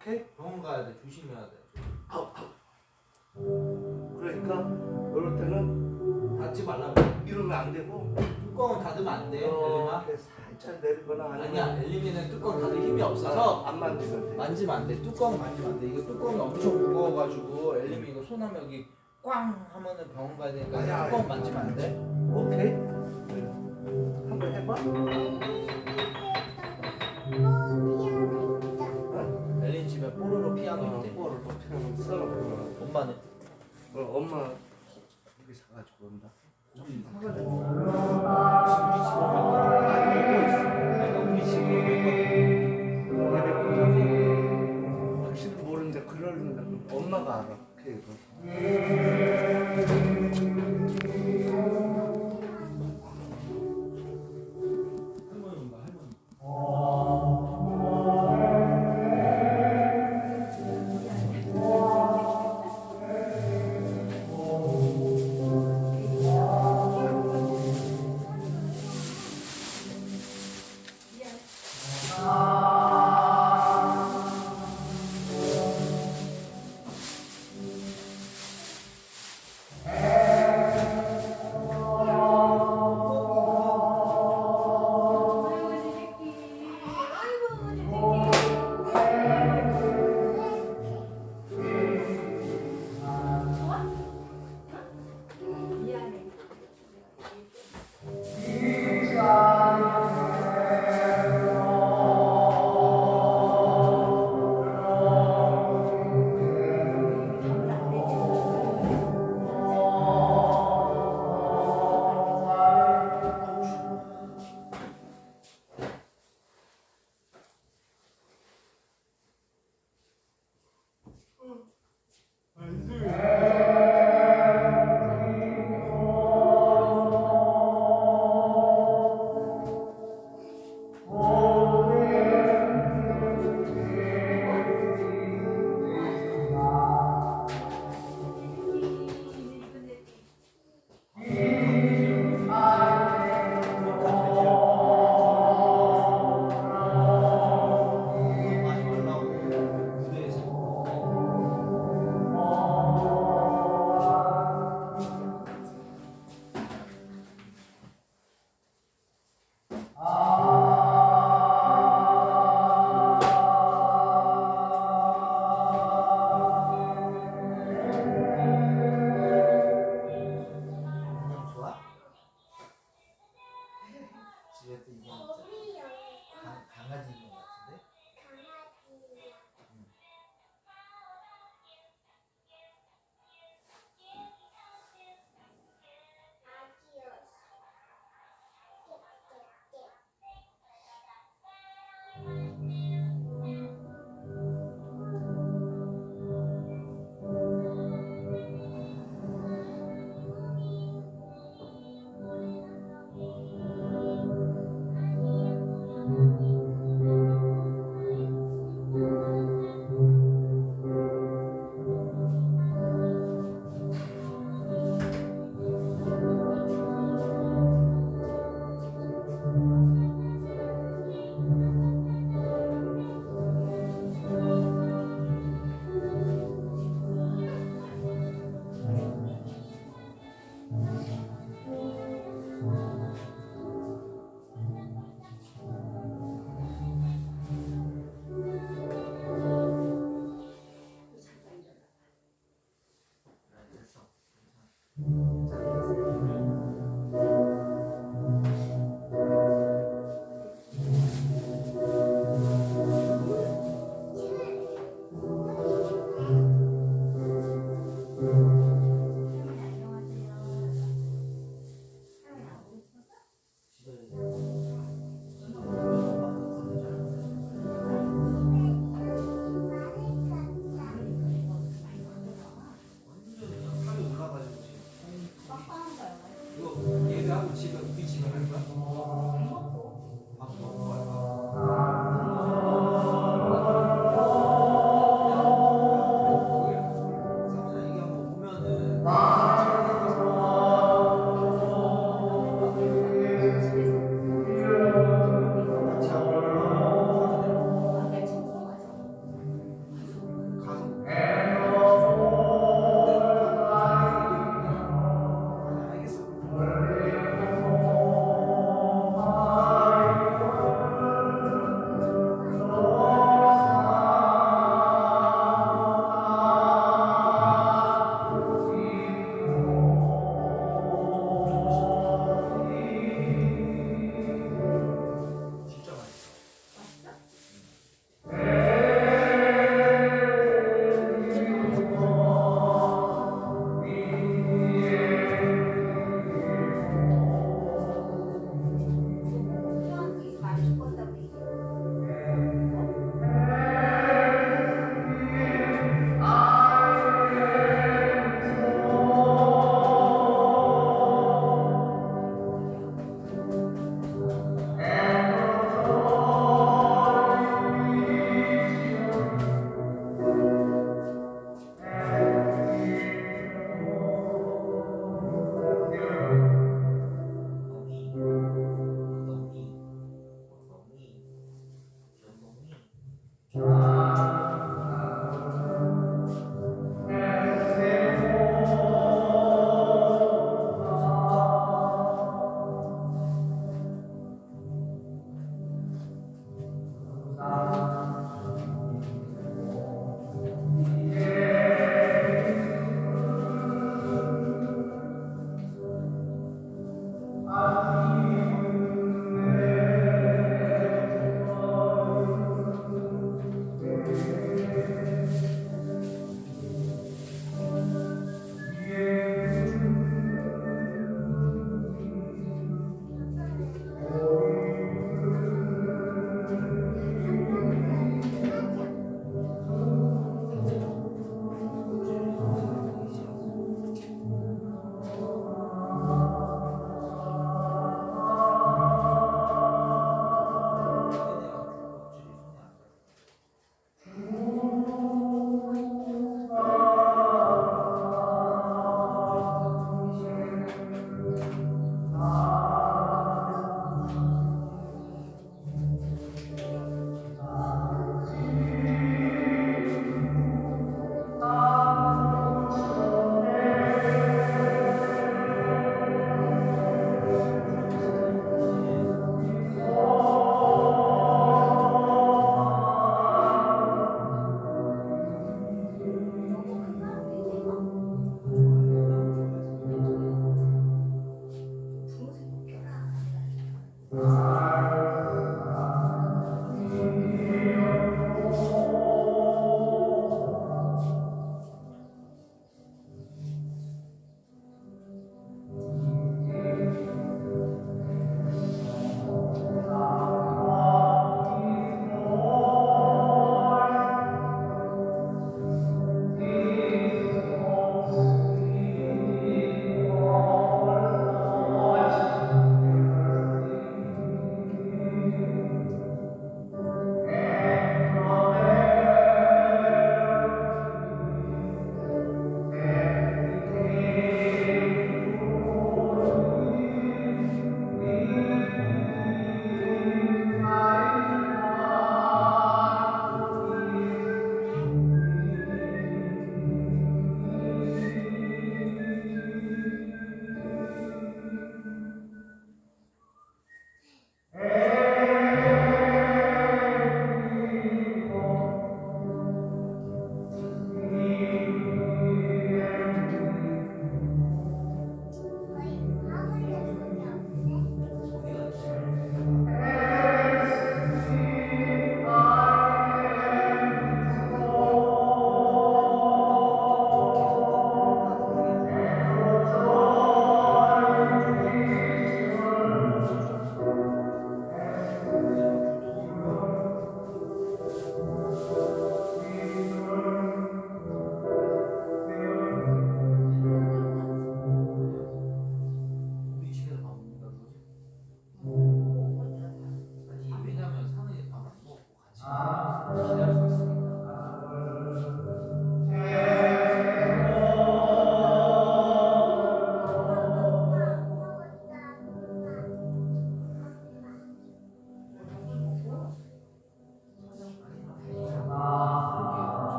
오케이? 병원 가야 돼. 조심해야 돼. 그러니까 이럴 때는 닫지 말라고. 이러면 안 되고 뚜껑을 닫으면 안 돼. 엘리마. 이렇게 살짝 내리거나 아니야. 엘리미는 뚜껑 닫을 힘이 없어서 안 만지면 돼. 만지면 안 돼. 뚜껑 만지면 안 돼. 이거 뚜껑이 엄청 무거워가지고 엘리미 이거 손하면 여기 꽝 하면은 병원 가야 되니까 아니야, 뚜껑 아니야. 만지면 안 돼. 오케이? 한번 해봐. 엘린 집에 뽀로로 피아노 있대. 뽀로로 피아노 써. 엄마는 엄마 여기 사가지고 온다. 사가지고. 우리 집으로 갈 거야. 예배 끝나고 당신은 모르는데 그러는다. 엄마가 알아. 오케이 이거. 할머니인가 할머니.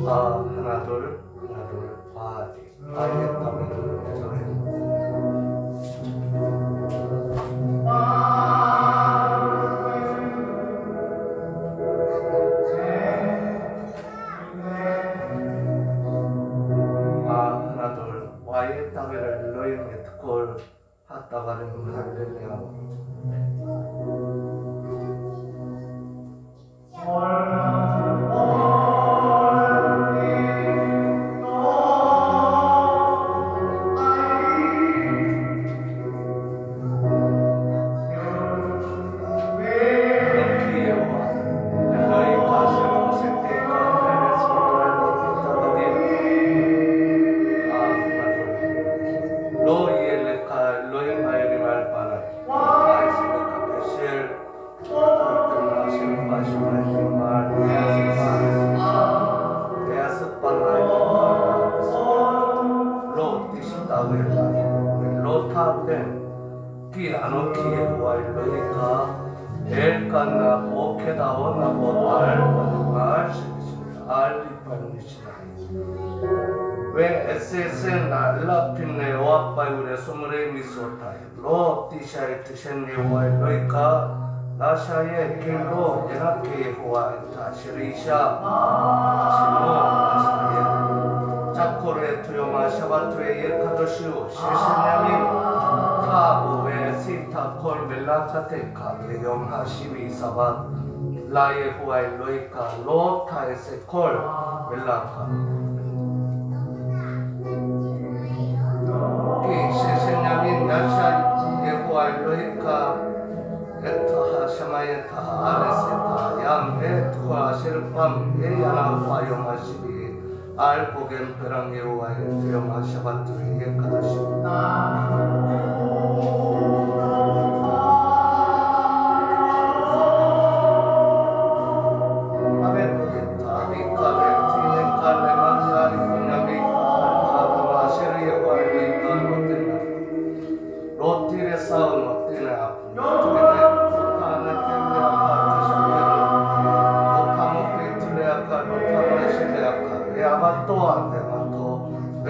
하나 둘 아예 따면 하나 둘 와이의 따면을 너희의 특골 하다가는 할렐루야. Ki anoki Yehova Elohika Elkanna Okedavona Bodal Ve SSN Lapine Oapayure Sumre Misotai Lo Tisha Tishen Yehova Elohika Lashaye Kilo Yenake Yehova Tashirisha Shimo Astaye Jakore Tuyoma Shabbatue Yekadoshu Sheshenyami 타보에 시타콜 멜라차테카 예경하시비 사바 라예후아 일로이카 로타에세콜 멜라카 기 시세냐민 나샤 예후아 일로이카 에타하 샤마예타 아레세타 양 에투아 셰르팜 예야나 화용하시비 알고겐 베랑 예후아 에투용하샤바투 예카다시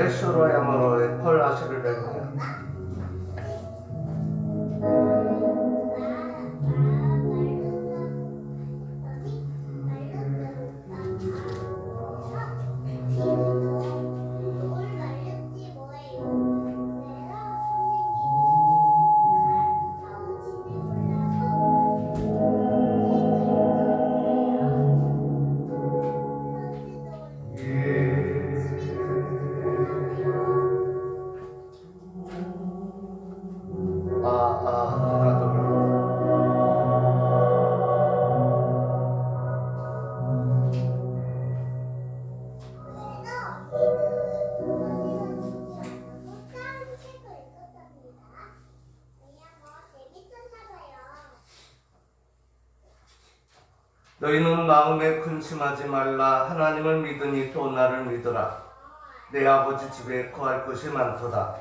외쇼로야마로의 펄라시를 내고요. 너희는 마음에 근심하지 말라. 하나님을 믿으니 또 나를 믿으라. 내 아버지 집에 거할 것이 많도다.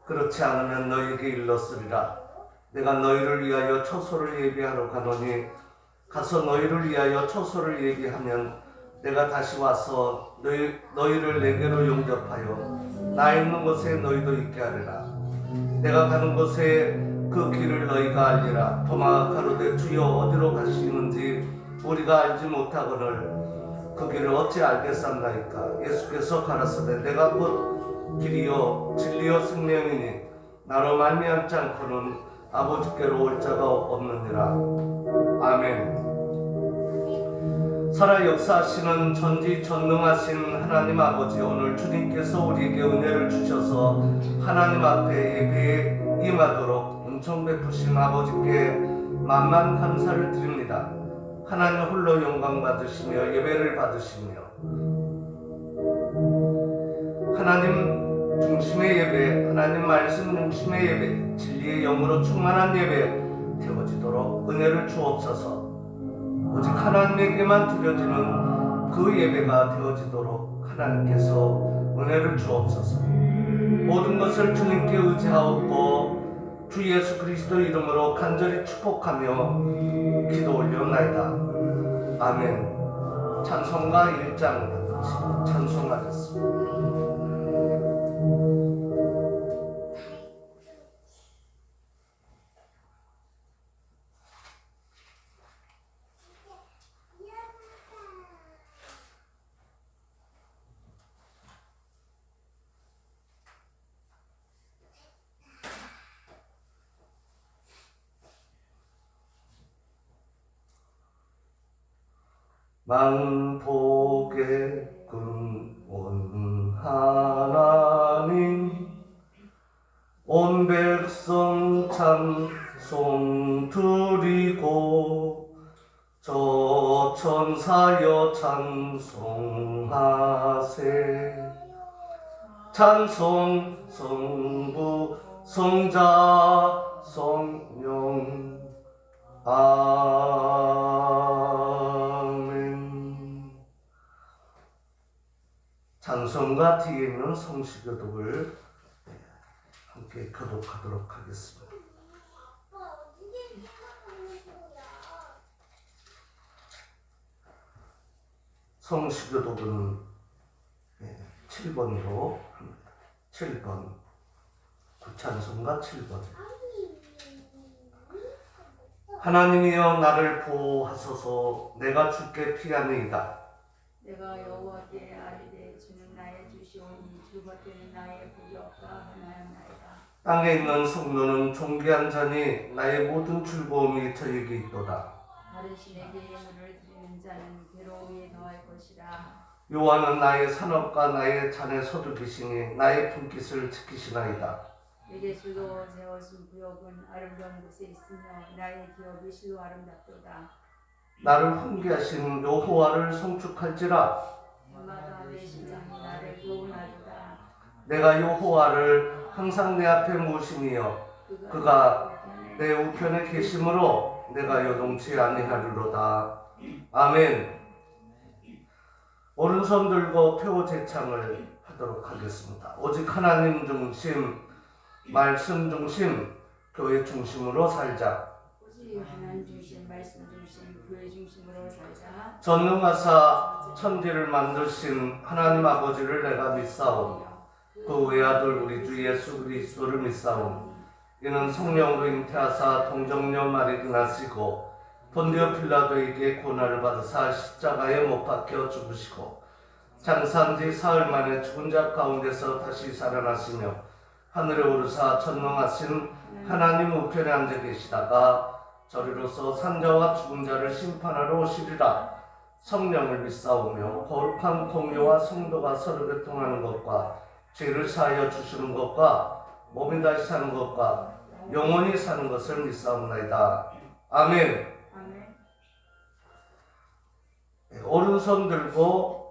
그렇지 않으면 너희에게 일렀으리라. 내가 너희를 위하여 처소를 예비하러 가노니 가서 너희를 위하여 처소를 예비하면 내가 다시 와서 너희를 내게로 용접하여 나 있는 곳에 너희도 있게 하리라. 내가 가는 곳에 그 길을 너희가 알리라. 도마가 가로되 주여 어디로 가시는지 우리가 알지 못하거늘 그 길을 어찌 알겠삼나이까. 예수께서 가라사대 내가 곧 길이요 진리요 생명이니 나로 말미암지 않고는 아버지께로 올 자가 없느니라. 아멘. 살아 역사하시는 전지전능하신 하나님 아버지, 오늘 주님께서 우리에게 은혜를 주셔서 하나님 앞에 예배에 임하도록 은총 베푸신 아버지께 만만 감사를 드립니다. 하나님 홀로 영광 받으시며 예배를 받으시며 하나님 중심의 예배, 하나님 말씀 중심의 예배, 진리의 영으로 충만한 예배 되어지도록 은혜를 주옵소서. 오직 하나님에게만 드려지는 그 예배가 되어지도록 하나님께서 은혜를 주옵소서. 모든 것을 주님께 의지하옵고 주 예수 그리스도 이름으로 간절히 축복하며 기도 올려나이다. 아멘. 찬송가 1장 찬송하겠습니다. 만복의 근원 하나님 온 백성 찬송 드리고 저 천사여 찬송하세. 찬송 성부 성자 성령 아멘. 찬송가 뒤에 있는 성시교독을 함께 교독하도록 하겠습니다. 성시교독은 7번으로 합니다. 7번 구찬송가 7번. 하나님이여 나를 보호하소서. 내가 주께 피하느이다. 내가 여호와께 아뢰되 주는 나의 주시오니 주밖에는 나의 복이 없다 하나였나이다. 땅에 있는 성도는 존귀한 자니 나의 모든 즐거움이 저에게 있도다. 다른 신에게 예물을 드리는 자는 괴로움이 더할 것이라. 여호와는 나의 산업과 나의 잔의 소득이시니 나의 품깃을 지키시나이다. 내게 주로 세워준 구역은 아름다운 곳에 있으며 나의 기업이 실로 아름답도다. 나를 훈계하신 여호와를 송축할지라. 해마다 내 심장이 나를 구원하도다. 내가 여호와를 항상 내 앞에 모시니여 그가 내 우편에 계심으로 내가 요동치 아니하리로다. 아멘. 오른손 들고 표어 제창을 하도록 하겠습니다. 오직 하나님 중심, 말씀 중심, 교회 중심으로 살자. 오직 하나님 중심, 말씀 중심, 교회 중심으로 살자. 전능하사 천지를 만드신 하나님 아버지를 내가 믿사오며 그 외아들 우리 주 예수 그리스도를 믿사오니 이는 성령으로 잉태하사 동정녀 마리아 나시고 본디오 필라도에게 고난을 받으사 십자가에 못 박혀 죽으시고 장사한 지 사흘 만에 죽은 자 가운데서 다시 살아나시며 하늘에 오르사 전능하신 하나님 우편에 앉아 계시다가 저리로서 산자와 죽은 자를 심판하러 오시리라. 성령을 믿사오며 거룩한 공교와 성도가 서로 교통하는 것과 죄를 사하여 주시는 것과 몸이 다시 사는 것과 영원히 사는 것을 믿사옵나이다. 아멘. 아멘. 오른손 들고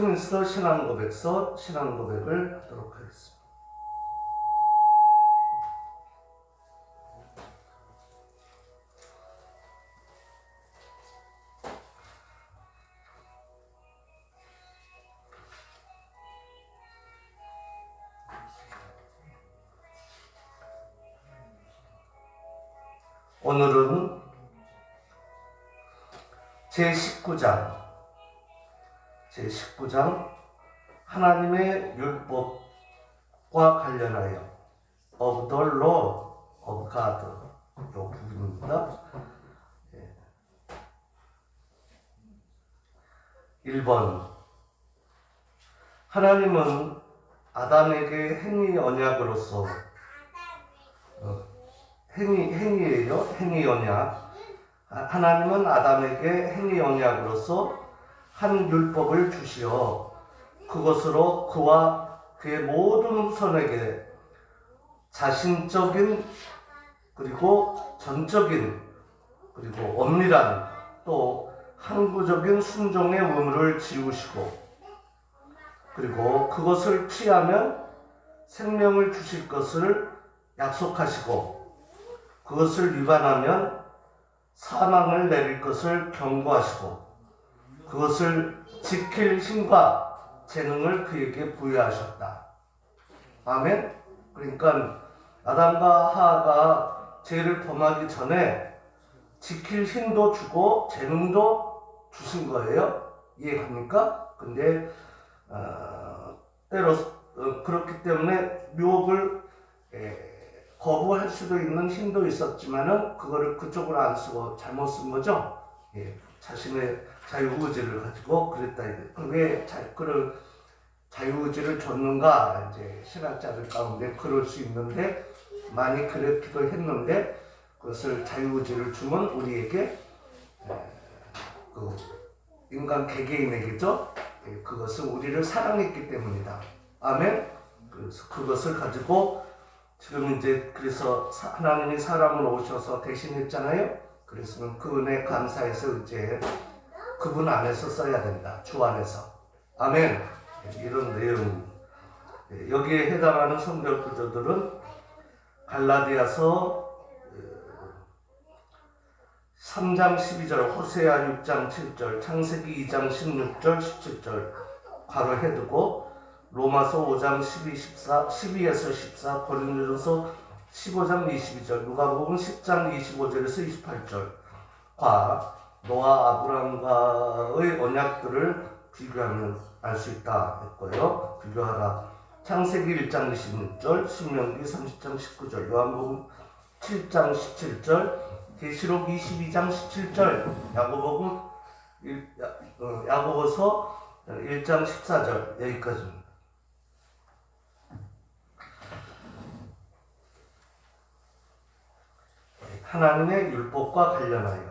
워스트민스터 신앙고백서 신앙고백을 하도록 하겠습니다. 오늘은 제19장 하나님의 율법과 관련하여 of the law of God 이 부분입니다. 1번 하나님은 아담에게 행위 언약으로서 행위예요. 행위 언약. 하나님은 아담에게 행위 언약으로서 한 율법을 주시어 그것으로 그와 그의 모든 후손에게 자신적인 그리고 전적인 그리고 엄밀한 또 항구적인 순종의 의무를 지우시고 그리고 그것을 취하면 생명을 주실 것을 약속하시고 그것을 위반하면 사망을 내릴 것을 경고하시고 그것을 지킬 힘과 재능을 그에게 부여하셨다. 아멘. 그러니까 아담과 하와가 죄를 범하기 전에 지킬 힘도 주고 재능도 주신 거예요. 이해갑니까? 근데 때로 그렇기 때문에 유혹을 거부할 수도 있는 힘도 있었지만은 그거를 그쪽으로 안 쓰고 잘못 쓴 거죠. 자신의 자유의지를 가지고 그랬다. 왜 그런 자유의지를 줬는가? 이제 신학자들 가운데 그럴 수 있는데 많이 그랬기도 했는데 그것을 자유의지를 주면 우리에게 그 인간 개개인에게죠. 그것은 우리를 사랑했기 때문이다. 아멘. 그래서 그것을 가지고 지금 이제 그래서 하나님이 사람을 오셔서 대신했잖아요. 그래서 그 은혜 감사해서 이제 그분 안에서 써야 된다. 주 안에서. 아멘. 이런 내용. 여기에 해당하는 성경 구조들은 갈라디아서 3장 12절, 호세아 6장 7절, 창세기 2장 16절, 17절 괄호 해두고 로마서 5장 12에서 14, 고린도전서 15장 22절, 누가복음 10장 25절에서 28절과 노아 아브람과의 언약들을 비교하면 알 수 있다 했고요. 비교하라. 창세기 1장 26절, 신명기 30장 19절, 요한복음 7장 17절, 계시록 22장 17절, 야고보서 1장 14절 여기까지입니다. 하나님의 율법과 관련하여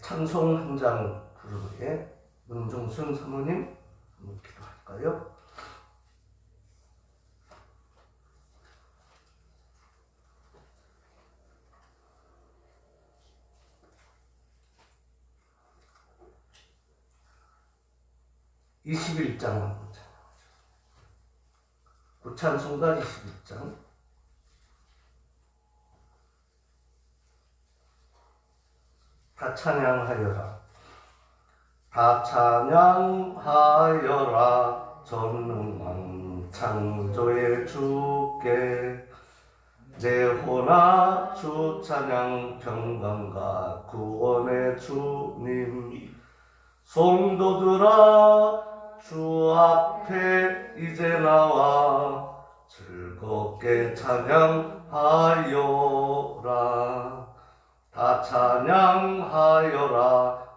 찬송 한 장 부르게 문종순 사모님 한번 기도할까요? (21장) 구찬송가 21장 다 찬양하여라. 다 찬양하여라. 전능한 창조의 주께 내 호나 주 찬양 평강과 구원의 주님. 성도들아 주 앞에 이제 나와 즐겁게 찬양하여라. 다 찬양하여라.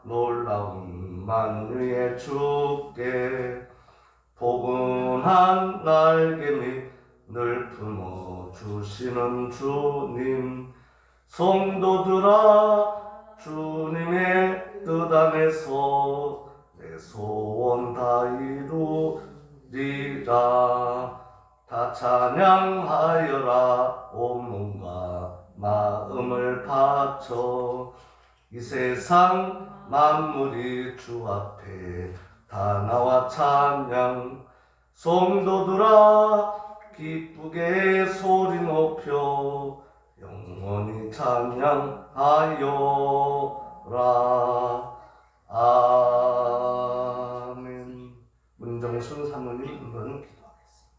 놀라운 만유의 주께 포근한 날개 및 늘 품어주시는 주님. 성도들아 주님의 뜻 안에서 내 소원 다 이루리라. 다 찬양하여라. 온 몸과 마음을 바쳐 이 세상 만물이 주 앞에 다 나와 찬양 성도들아 기쁘게 소리 높여 영원히 찬양하여라. 아멘. 문정순 사모님 한번 기도하겠습니다.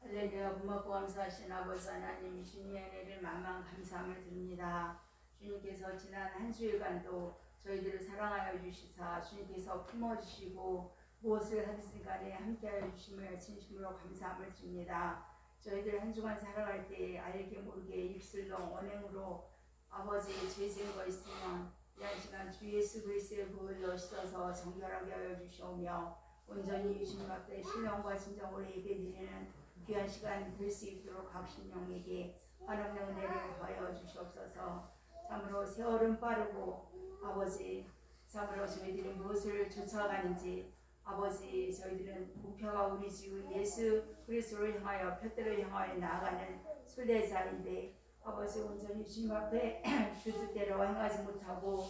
할렐루야. 고맙고 감사하신 아버지 하나님, 주님의 은혜를 만만 감사함을 드립니다. 주님께서 지난 한 주일간도 저희들을 사랑하여 주시사 주님께서 품어주시고 무엇을 하든지 간에 함께하여 주심을 진심으로 감사함을 드립니다. 저희들 한 주간 살아갈 때 알게 모르게 입술로 언행으로 아버지 죄 지은 거 있으면 이 한 시간 주 예수 그리스도의 보혈로 씻어서 정결하게 하여 주시오며 온전히 주님 앞에 신령과 진정으로 예배드리는 귀한 시간 될 수 있도록 각 신령에게 한없는 은혜를 더하여 주시옵소서. 참으로 세월은 빠르고 아버지 참으로 저희들이 무엇을 쫓아가는지 아버지 저희들은 목표가 우리 주 예수 그리스도를 향하여 푯대를 향하여 나아가는 순례자인데 아버지 온전히 주님 앞에 주 뜻대로 행하지 못하고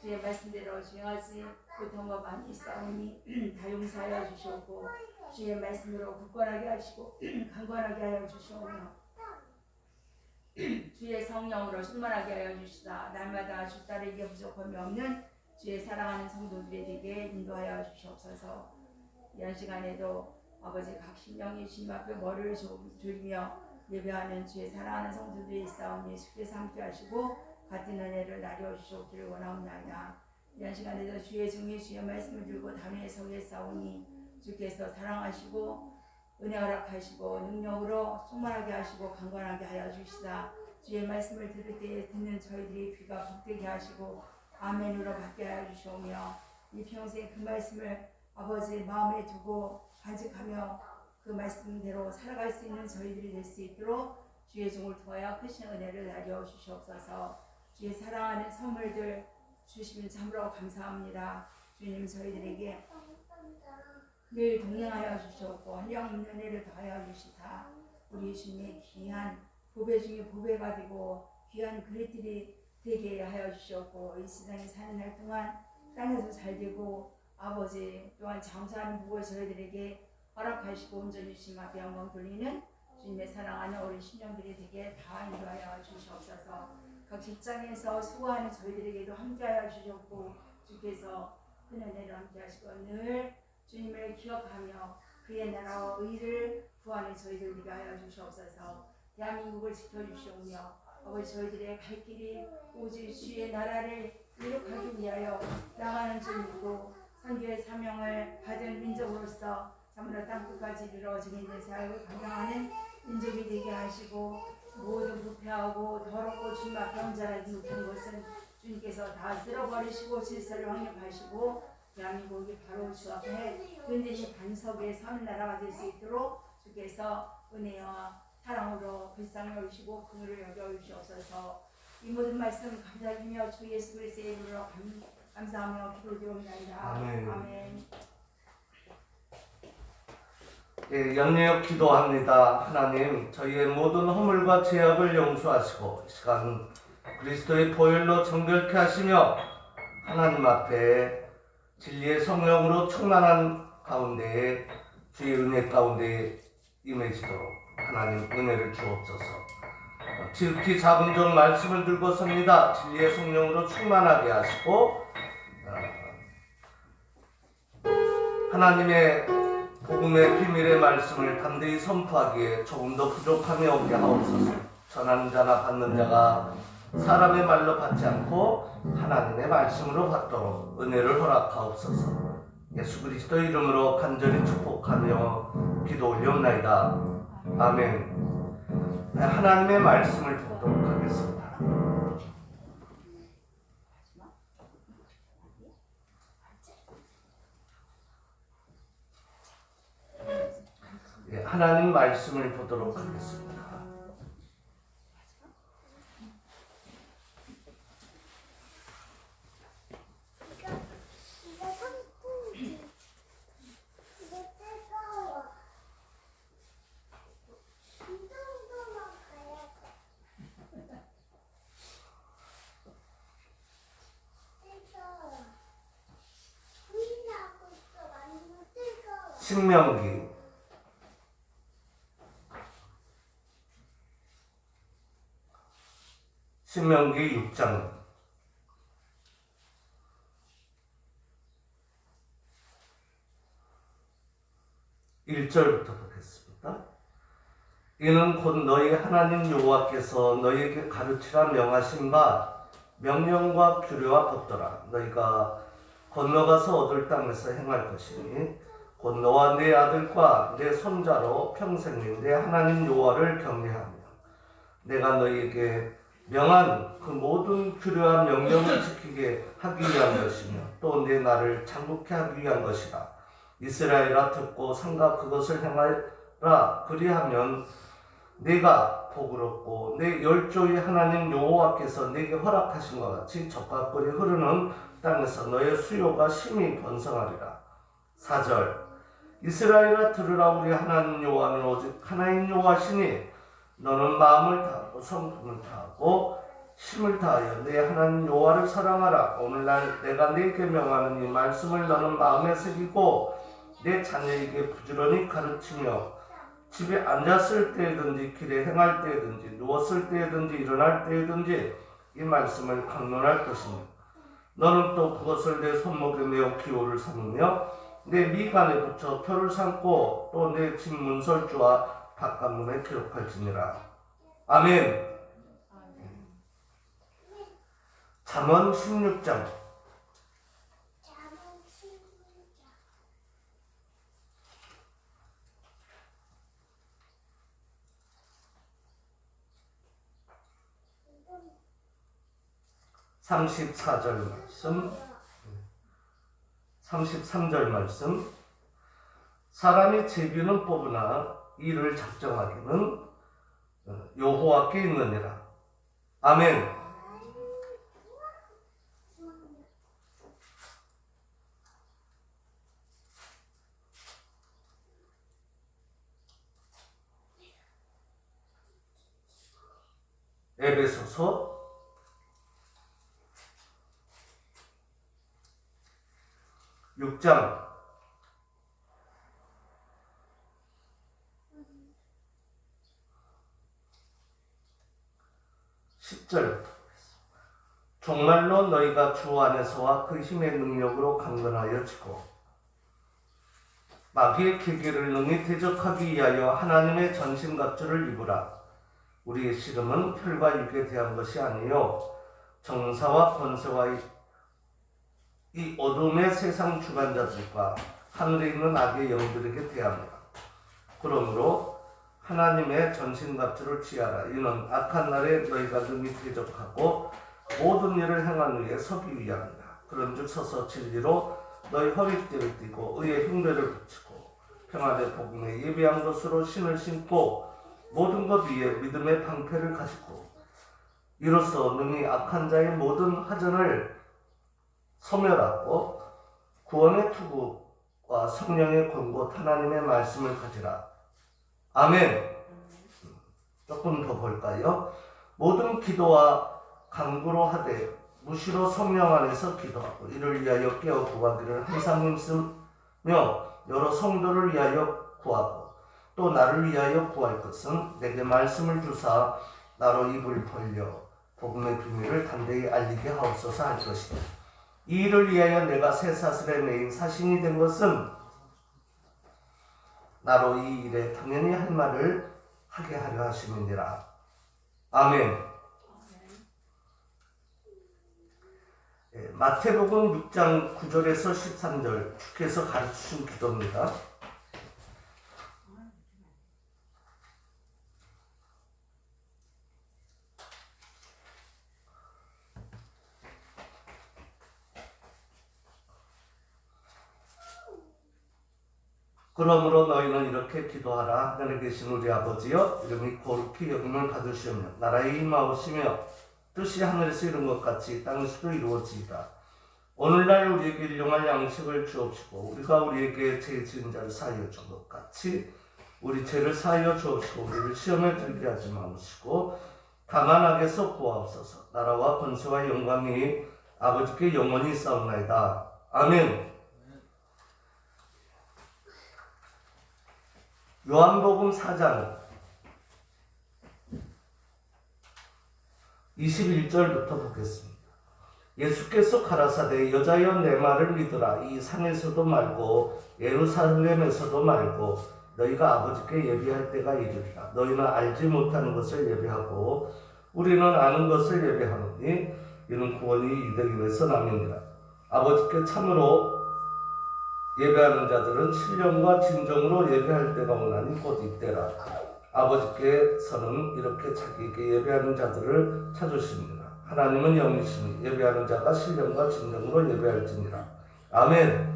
주의 말씀대로 주행하지 못한 것 많이 있사오니 다 용서하여 주시옵고 주의 말씀으로 굳건하게 하시고 강건하게 하여 주시오며 주의 성령으로 충만하게 하여 주시다. 날마다 주 따르기에 부족함이 없는 주의 사랑하는 성도들에게 인도하여 주시옵소서. 이 한 시간에도 아버지 각 신령이 주님 앞에 머리를 졸이며 예배하는 주의 사랑하는 성도들이 있사오니 예수께서 함께 하시고 같은 은혜를 나려 주시옵기를 원하옵나이다. 이 한 시간에도 주의 종이 주의 말씀을 들고 담에 서게 싸우니 주께서 사랑하시고 은혜 허락하시고 능력으로 충만하게 하시고 강건하게 하여 주시다. 주의 말씀을 들을 때에 듣는 저희들이 귀가 복되게 하시고 아멘으로 받게 하여 주시오며 이 평생 그 말씀을 아버지 마음에 두고 간직하며 그 말씀대로 살아갈 수 있는 저희들이 될 수 있도록 주의 종을 통하여 크신 은혜를 나려 주시옵소서. 주의 사랑하는 선물들 주시면 참으로 감사합니다. 주님 저희들에게 늘 동행하여 주시옵고 한량없는 은혜를 더하여 주시사 우리 주님의 귀한 보배 중에 보배가 되고 귀한 그릇들이 되게 하여 주시옵고 이 세상에 사는 날 동안 땅에서 잘 되고 아버지 또한 장사하는 복을 저희들에게 허락하시고 온전히 주님 앞에 영광 돌리는 주님의 사랑하는 어린 신령들이 되게 다 인도하여 주시옵소서. 각 직장에서 수고하는 저희들에게도 함께하여 주셨고 주께서 큰 은혜를 함께하시고 늘 주님을 기억하며 그의 나라와 의를 구하는 저희들 되게 하여 주시옵소서. 대한민국을 지켜주시오며 아버지 저희들의 갈 길이 오직 주의 나라를 이룩하기 위하여 나가는 중이고 선교의 사명을 받은 민족으로서 참으로 땅끝까지 이르러 증인의 사역을 감당하는 민족이 되게 하시고 모든 부패하고 더럽고 주님 앞에 혼자라지 못한 것은 주님께서 다 쓸어버리시고 질서를 확립하시고 대한민국이 바로 주 앞에 든든히 반석에 서는 나라가 될 수 있도록 주께서 은혜와 사랑으로 불쌍히 여기시고 긍휼을 여겨 주시옵소서. 이 모든 말씀 감사드리며 주 예수 그리스도의 이름으로 감사하며 기도드리옵나이다. 아멘. 아멘. 예, 연례역 기도합니다. 하나님, 저희의 모든 허물과 죄악을 용서하시고 이 시간 그리스도의 보혈로 정결케 하시며 하나님 앞에 진리의 성령으로 충만한 가운데에 주의 은혜 가운데에 임해지도록 하나님 은혜를 주옵소서. 지극히 작은 종 말씀을 들고 섭니다. 진리의 성령으로 충만하게 하시고 하나님의 복음의 비밀의 말씀을 담대히 선포하기에 조금 더 부족함이 없게 하옵소서. 전하는 자나 받는 자가 사람의 말로 받지 않고 하나님의 말씀으로 받도록 은혜를 허락하옵소서. 예수 그리스도 이름으로 간절히 축복하며 기도 올리옵나이다. 아멘. 하나님의 말씀을 보도록 하겠습니다. 예, 하나님 말씀을 보도록 하겠습니다. 신명기 6장 1절부터 보겠습니다. 이는 곧 너희 하나님 여호와께서 너희에게 가르치라 명하신 바 명령과 규례와 법도라. 너희가 건너가서 얻을 땅에서 행할 것이니 곧 너와 네 아들과 네 손자로 평생에 내 하나님 여호와를 경외하며 내가 너희에게 명한 그 모든 규례와 명령을 지키게 하기 위한 것이며 또 내 나를 장국케 하기 위한 것이라. 이스라엘아 듣고 삼가 그것을 행하라. 그리하면 내가 복을 얻고 내 열조의 하나님 여호와께서 내게 허락하신 것 같이 젖과 꿀이 흐르는 땅에서 너의 수요가 심히 번성하리라. 4절 이스라엘아 들으라. 우리 하나님 여호와는 오직 하나님 여호와시니 너는 마음을 다하고 성품을 다하고 힘을 다하여 내 하나님 여호와를 사랑하라. 오늘날 내가 네게 명하는 이 말씀을 너는 마음에 새기고 내 자녀에게 부지런히 가르치며 집에 앉았을 때든지 길에 행할 때든지 누웠을 때든지 일어날 때든지 이 말씀을 강론할 것이며 너는 또 그것을 내 손목에 메어 기호를 삼으며 내 미간에 붙여 표를 삼고 또 내 집 문설주와 바깥문에 기록할지니라. 아멘. 잠언 16장 34절 말씀, 33절 말씀. 사람이 제비는 뽑으나 이를 작정하기는 여호와께 있느니라. 아멘. 에베소서 6장 10절 정말로 너희가 주 안에서와 그 힘의 능력으로 강건하여 지고 마귀의 계계를 능히 대적하기 위하여 하나님의 전신갑주를 입으라. 우리의 씨름은 혈과 육에 대한 것이 아니요 정사와 권세와 이 어둠의 세상 주관자들과 하늘에 있는 악의 영들에게 대합니다. 그러므로 하나님의 전신갑주를 취하라. 이는 악한 날에 너희가 능히 대적하고 모든 일을 행한 후에 서기 위함이라. 그런즉 서서 진리로 너희 허리띠를 띠고 의의 흉배를 붙이고 평안의 복음에 예비한 것으로 신을 신고 모든 것 위에 믿음의 방패를 가지고 이로써 능히 악한 자의 모든 화전을 소멸하고 구원의 투구와 성령의 권고 하나님의 말씀을 가지라. 아멘. 조금 더 볼까요? 모든 기도와 간구로 하되 무시로 성령 안에서 기도하고 이를 위하여 깨어 구하기를 항상 힘쓰며 여러 성도를 위하여 구하고 또 나를 위하여 구할 것은 내게 말씀을 주사 나로 입을 벌려 복음의 비밀을 담대히 알리게 하옵소서 할 것이다. 이 일을 위하여 내가 쇠사슬에 매인 사신이 된 것은 나로 이 일에 당연히 할 말을 하게 하려 하심이니라. 아멘. 마태복음 6장 9절에서 13절 주께서 가르치신 기도입니다. 그러므로 너희는 이렇게 기도하라. 하늘에 계신 우리 아버지여, 이름이 거룩히 여김을 받으시오며 나라의 임하오시며 뜻이 하늘에서 이룬 것 같이 땅에서도 이루어지이다. 오늘날 우리에게 일용할 양식을 주옵시고 우리가 우리에게 죄 지은 자를 사하여 준 것 같이 우리 죄를 사하여 주옵시고 우리를 시험에 들게 하지 마옵시고 다만 악에서 구하옵소서. 나라와 권세와 영광이 아버지께 영원히 있사옵나이다. 아멘. 요한복음 4장 21절부터 보겠습니다. 예수께서 가라사대 여자여 내 말을 믿으라. 이 산에서도 말고 예루살렘에서도 말고 너희가 아버지께 예비할 때가 이르리라. 너희는 알지 못하는 것을 예비하고 우리는 아는 것을 예비하노니 이는 구원이 유대인에서 남이니라. 아버지께 참으로 예배하는 자들은 신령과 진정으로 예배할 때가 오나니 곧 이때라. 아버지께서는 이렇게 자기에게 예배하는 자들을 찾으십니다. 하나님은 영이시니 예배하는 자가 신령과 진정으로 예배할지니라. 아멘.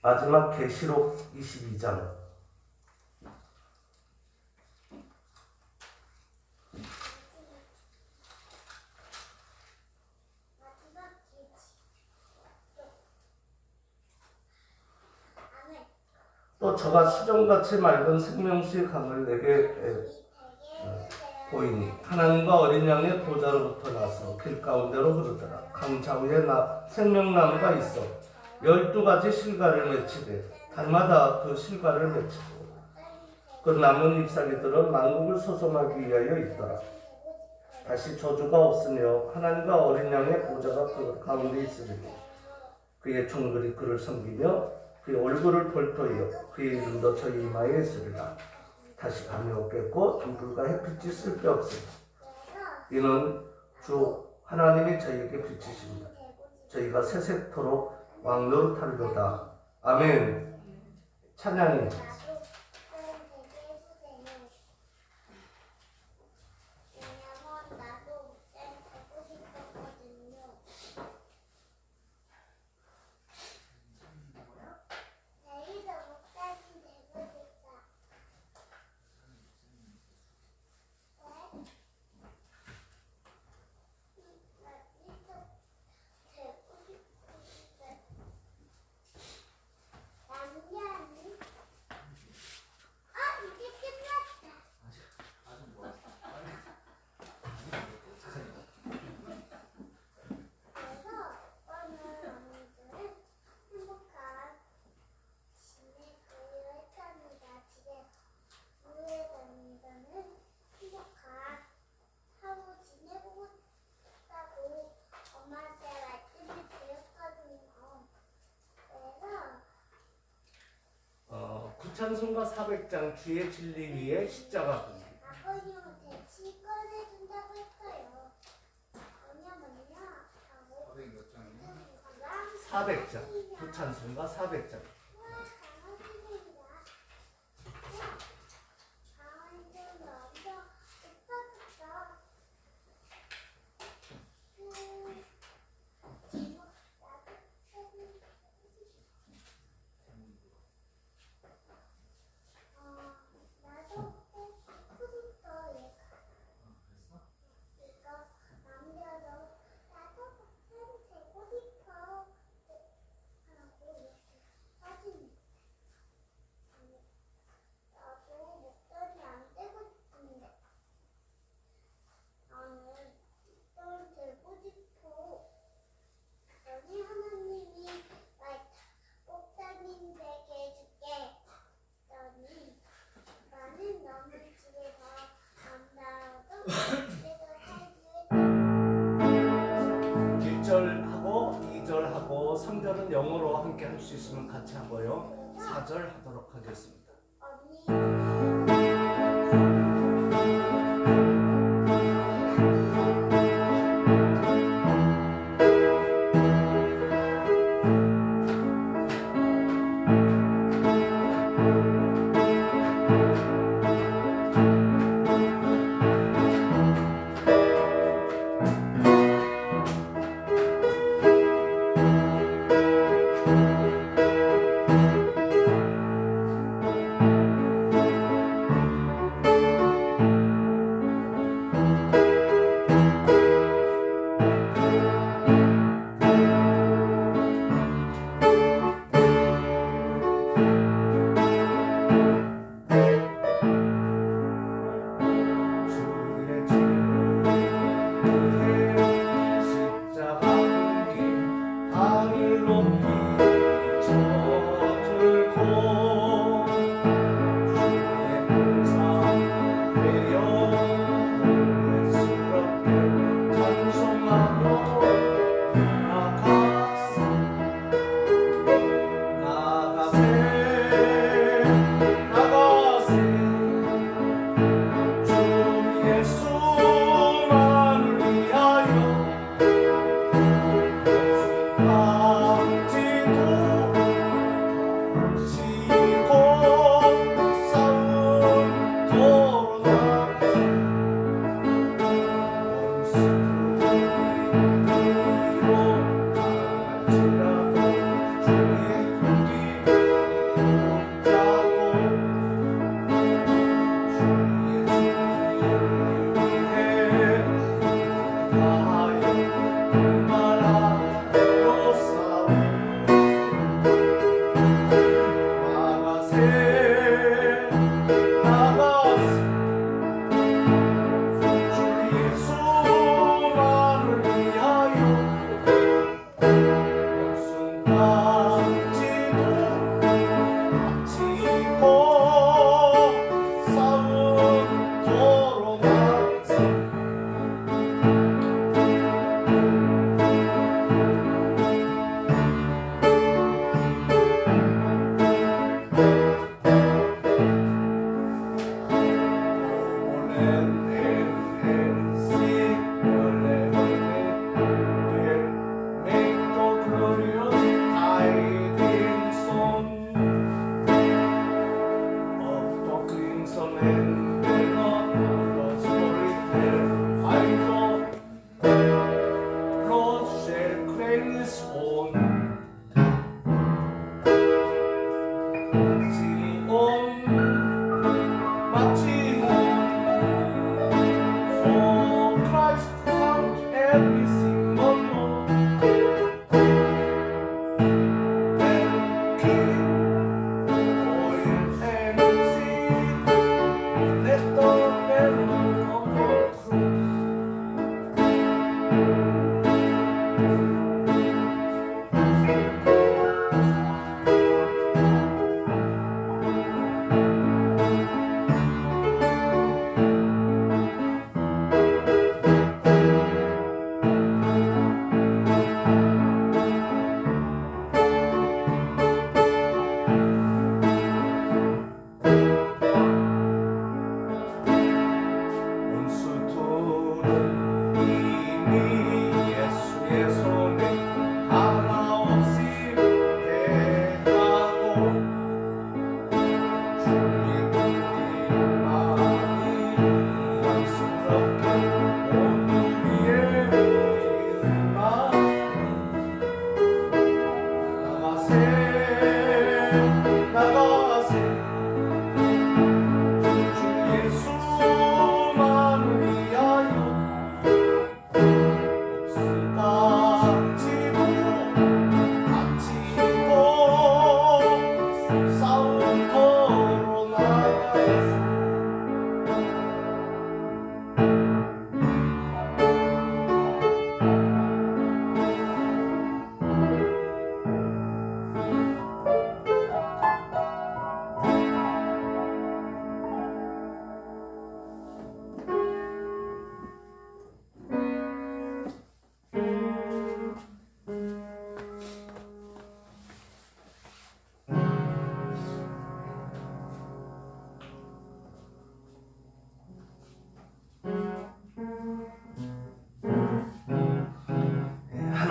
마지막 계시록 22장 또 저가 수정같이 맑은 생명수의 강을 내게 보이니 하나님과 어린 양의 보좌로부터 나서 길 가운데로 흐르더라. 강 좌우에 생명나무가 있어 12가지 실과를 맺히되 달마다 그 실과를 맺히고 그 남은 잎사귀들은 만국을 소송하기 위하여 있더라. 다시 저주가 없으며 하나님과 어린 양의 보좌가 그 가운데 있으리니 그의 종들이 그를 섬기며 그의 얼굴을 볼 터이요 그의 이름도 저희 이마에 있으리라. 다시 밤이 없겠고 등불과 햇빛이 쓸데없으니 이는 주 하나님이 저희에게 비치십니다. 저희가 세세토록 왕노릇하리로다. 아멘. 찬양입니다. 찬송가 400장 주의 진리 위에 십자가 끈기. 아버님은 대치 꺼내준다고 했어요. 왜냐면요. 400장 부찬송가 400장. 하고 3절은 영어로 함께 할 수 있으면 같이 하고요. 4절 하도록 하겠습니다.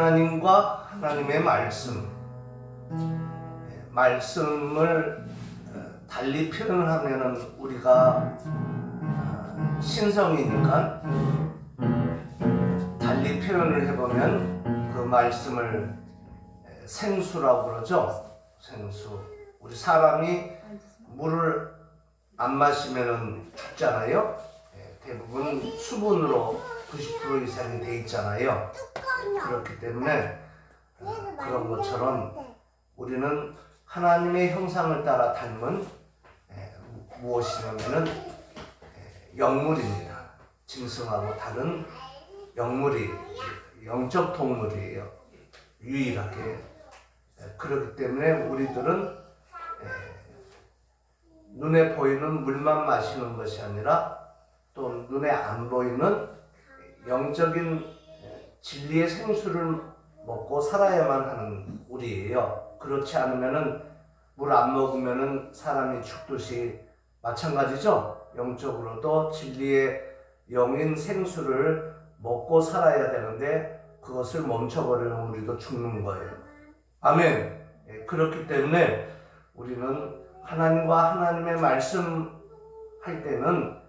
하나님과 하나님의 말씀을 달리 표현하면은 우리가 신성이니까 달리 표현을 해보면 그 말씀을 생수라고 그러죠. 생수. 우리 사람이 물을 안 마시면은 죽잖아요. 대부분 수분으로 90% 이상이 돼 있잖아요. 그렇기 때문에 그런 것처럼 우리는 하나님의 형상을 따라 닮은 무엇이냐면은 영물입니다. 짐승하고 다른 영물이 영적 동물이에요. 유일하게. 그렇기 때문에 우리들은 눈에 보이는 물만 마시는 것이 아니라 또 눈에 안 보이는 영적인 진리의 생수를 먹고 살아야만 하는 우리예요. 그렇지 않으면은 물 안 먹으면은 사람이 죽듯이 마찬가지죠. 영적으로도 진리의 영인 생수를 먹고 살아야 되는데 그것을 멈춰버리면 우리도 죽는 거예요. 아멘. 그렇기 때문에 우리는 하나님과 하나님의 말씀 할 때는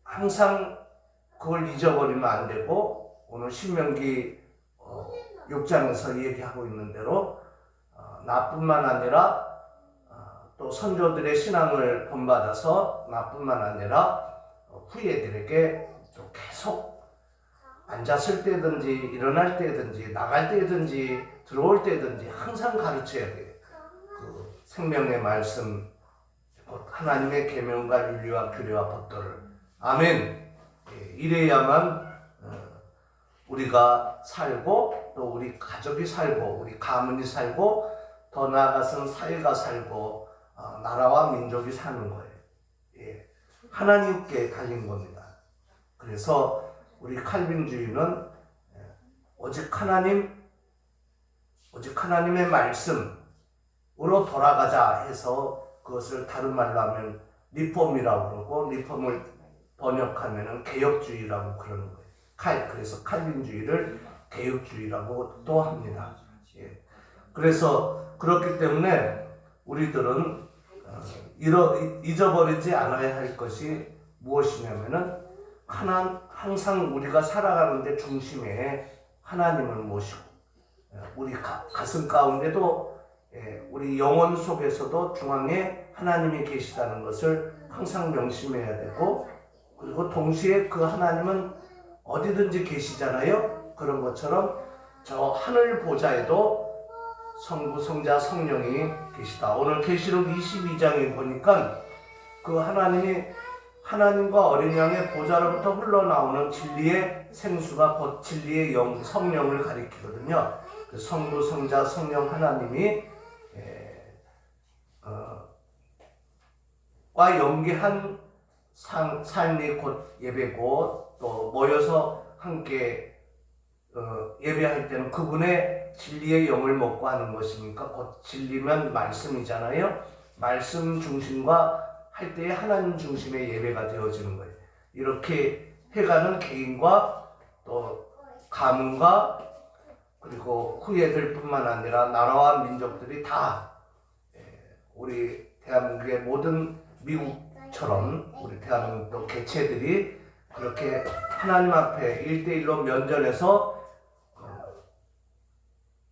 항상 그걸 잊어버리면 안 되고, 오늘 신명기 6장에서 얘기하고 있는 대로 나뿐만 아니라 또 선조들의 신앙을 본받아서 나뿐만 아니라 후예들에게 또 계속 계속 앉았을 때든지 일어날 때든지 나갈 때든지 들어올 때든지 항상 가르쳐야 돼요. 그 생명의 말씀, 곧 하나님의 계명과 윤리와 규례와 법도를. 아멘. 이래야만 우리가 살고 또 우리 가족이 살고 우리 가문이 살고 더 나아가서는 사회가 살고 나라와 민족이 사는 거예요. 예. 하나님께 달린 겁니다. 그래서 우리 칼빈주의는 오직 하나님의 말씀으로 돌아가자 해서 그것을 다른 말로 하면 리폼이라고 그러고 리폼을 번역하면 개혁주의라고 그러는 거예요. 그래서 칼빈주의를 개혁주의라고 또 합니다. 예. 그래서 그렇기 때문에 우리들은 잊어버리지 않아야 할 것이 무엇이냐면은 항상 우리가 살아가는데 중심에 하나님을 모시고 우리 가슴 가운데도 우리 영혼 속에서도 중앙에 하나님이 계시다는 것을 항상 명심해야 되고 그리고 동시에 그 하나님은 어디든지 계시잖아요. 그런 것처럼 저 하늘 보좌에도 성부, 성자, 성령이 계시다. 오늘 계시록 22장에 보니까 그 하나님과 어린 양의 보좌로부터 흘러나오는 진리의 생수가 곧 진리의 영, 성령을 가리키거든요. 그 성부, 성자, 성령 하나님이 과 연계한 삶이 곧 예배고 또 모여서 함께 예배할 때는 그분의 진리의 영을 먹고 하는 것이니까 곧 진리면 말씀이잖아요. 말씀 중심과 할 때에 하나님 중심의 예배가 되어지는 거예요. 이렇게 해가는 개인과 또 가문과 그리고 후예들 뿐만 아니라 나라와 민족들이 다 우리 대한민국의 모든 미국처럼 우리 대한민국도 개체들이 그렇게 하나님 앞에 1대1로 면전해서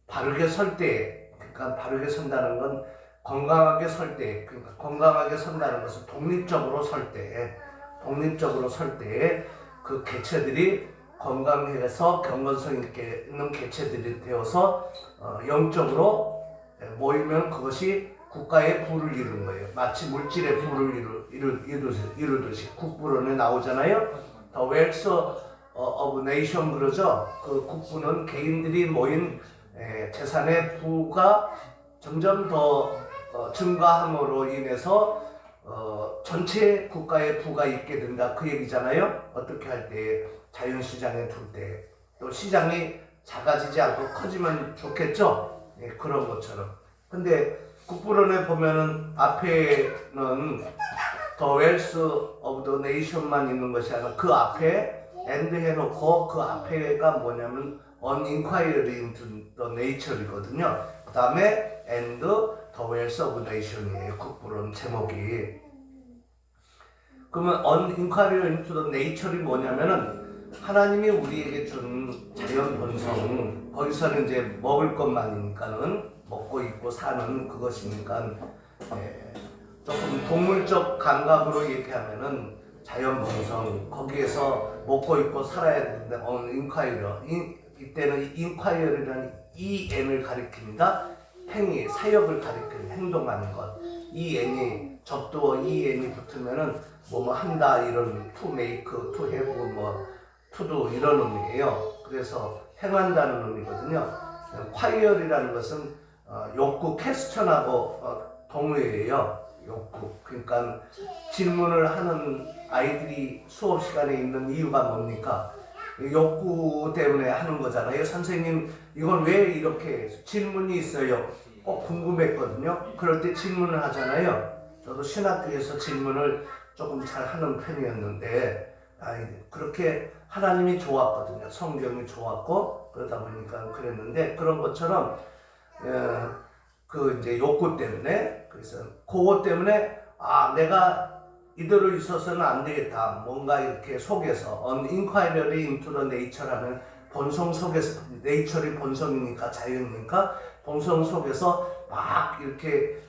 바르게 설 때, 그러니까 바르게 선다는 건 건강하게 설 때, 그러니까 건강하게 선다는 것은 독립적으로 설 때 그 개체들이 건강해서 경건성 있는 개체들이 되어서 영적으로 모이면 그것이 국가의 부를 이루는 거예요. 마치 물질의 부를 이루듯이 국부론에 나오잖아요. The wealth of nation 그러죠. 그 국부는 개인들이 모인 재산의 부가 점점 더 증가함으로 인해서 전체 국가의 부가 있게 된다 그 얘기잖아요. 어떻게 할 때 자연시장에 둘 때 또 시장이 작아지지 않고 커지면 좋겠죠. 네, 그런 것처럼. 근데 국부론에 보면은 앞에는 The wealth of the nation만 있는 것이 아니라 그 앞에 and 해놓고 그 앞에가 뭐냐면 uninquired into the nature이거든요. 그 다음에 and the wealth of nation이에요. 국부론 제목이. 그러면 uninquired into the nature이 뭐냐면은 하나님이 우리에게 준 자연 본성, 거기서는 이제 먹을 것만이니까는 먹고 입고 사는 그것이니까 조금 동물적 감각으로 얘기하면은 자연 본성 거기에서 먹고 입고 살아야 되는데 inquire 이때는 inquire라는 en을 가리킵니다. 행위, 사역을 가리키는 행동하는 것. en이 접두어 en이 붙으면은 뭐 한다 이런 to make, to have 뭐 to do 이런 의미예요. 그래서 행한다는 의미거든요. quire이라는 것은 욕구, 퀘스천하고 동의어예요. 욕구. 그러니까 질문을 하는 아이들이 수업 시간에 있는 이유가 뭡니까? 욕구 때문에 하는 거잖아요. 선생님, 이건 왜 이렇게 질문이 있어요? 꼭 궁금했거든요. 그럴 때 질문을 하잖아요. 저도 신학교에서 질문을 조금 잘 하는 편이었는데 그렇게 하나님이 좋았거든요. 성경이 좋았고 그러다 보니까 그랬는데 그런 것처럼 그 이제 욕구 때문에 그래서 그것 때문에 내가 이대로 있어서는 안 되겠다. 뭔가 이렇게 속에서 uninquired into the nature 하면 본성 속에서 nature이 본성이니까 자연이니까 본성 속에서 막 이렇게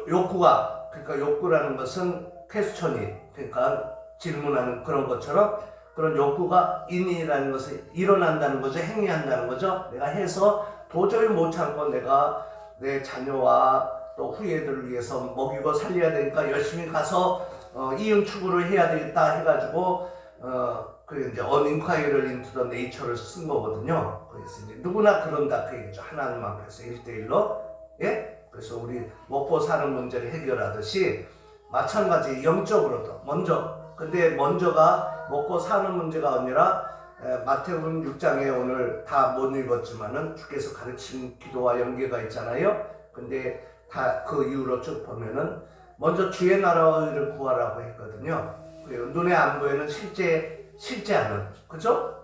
욕구가 그러니까 욕구라는 것은 퀘스천이 그러니까 질문하는 그런 것처럼 그런 욕구가 인이라는 것을 일어난다는 거죠. 행위한다는 거죠. 내가 해서 도저히 못 참고 내가 내 자녀와 또 후예들을 위해서 먹이고 살려야 되니까 열심히 가서 이윤 추구를 해야 되겠다 해가지고 그 이제 uninquired into the nature를 쓴 거거든요. 그래서 이제 누구나 그런다 그 얘기죠. 하나님 앞에서 1대1로. 예? 그래서 우리 먹고 사는 문제를 해결하듯이 마찬가지 영적으로도 근데 먼저가 먹고 사는 문제가 아니라 마태복음 6장에 오늘 다 못 읽었지만은 주께서 가르친 기도와 연계가 있잖아요. 근데 다 그 이후로 쭉 보면은 먼저 주의 나라와 의를 구하라고 했거든요. 그리고 눈에 안 보이는 실제하는 그죠?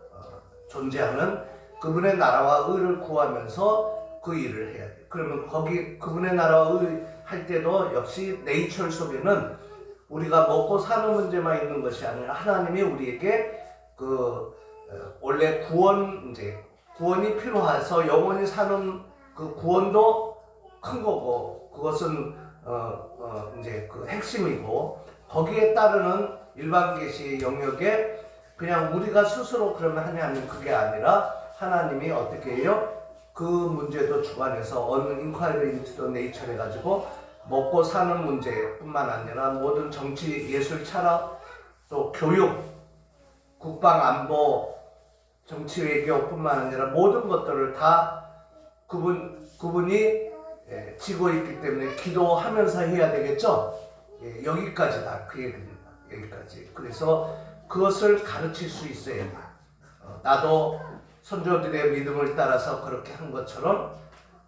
존재하는 그분의 나라와 의를 구하면서 그 일을 해야 돼. 그러면 거기 그분의 나라와 의 할 때도 역시 네이처 속에는 우리가 먹고 사는 문제만 있는 것이 아니라 하나님이 우리에게 원래 구원이 필요해서 영원히 사는 그 구원도 큰 거고 그것은 이제 그 핵심이고 거기에 따르는 일반 계시의 영역에 그냥 우리가 스스로 그러면 하냐면 그게 아니라 하나님이 어떻게 해요? 그 문제도 주관해서 uninquired into the nature 해가지고 먹고 사는 문제뿐만 아니라 모든 정치, 예술, 철학, 또 교육, 국방, 안보, 정치, 외교뿐만 아니라 모든 것들을 다 그분이 지고 있기 때문에 기도하면서 해야 되겠죠? 여기까지다 그 얘기입니다. 여기까지. 그래서 그것을 가르칠 수 있어야 돼. 나도 선조들의 믿음을 따라서 그렇게 한 것처럼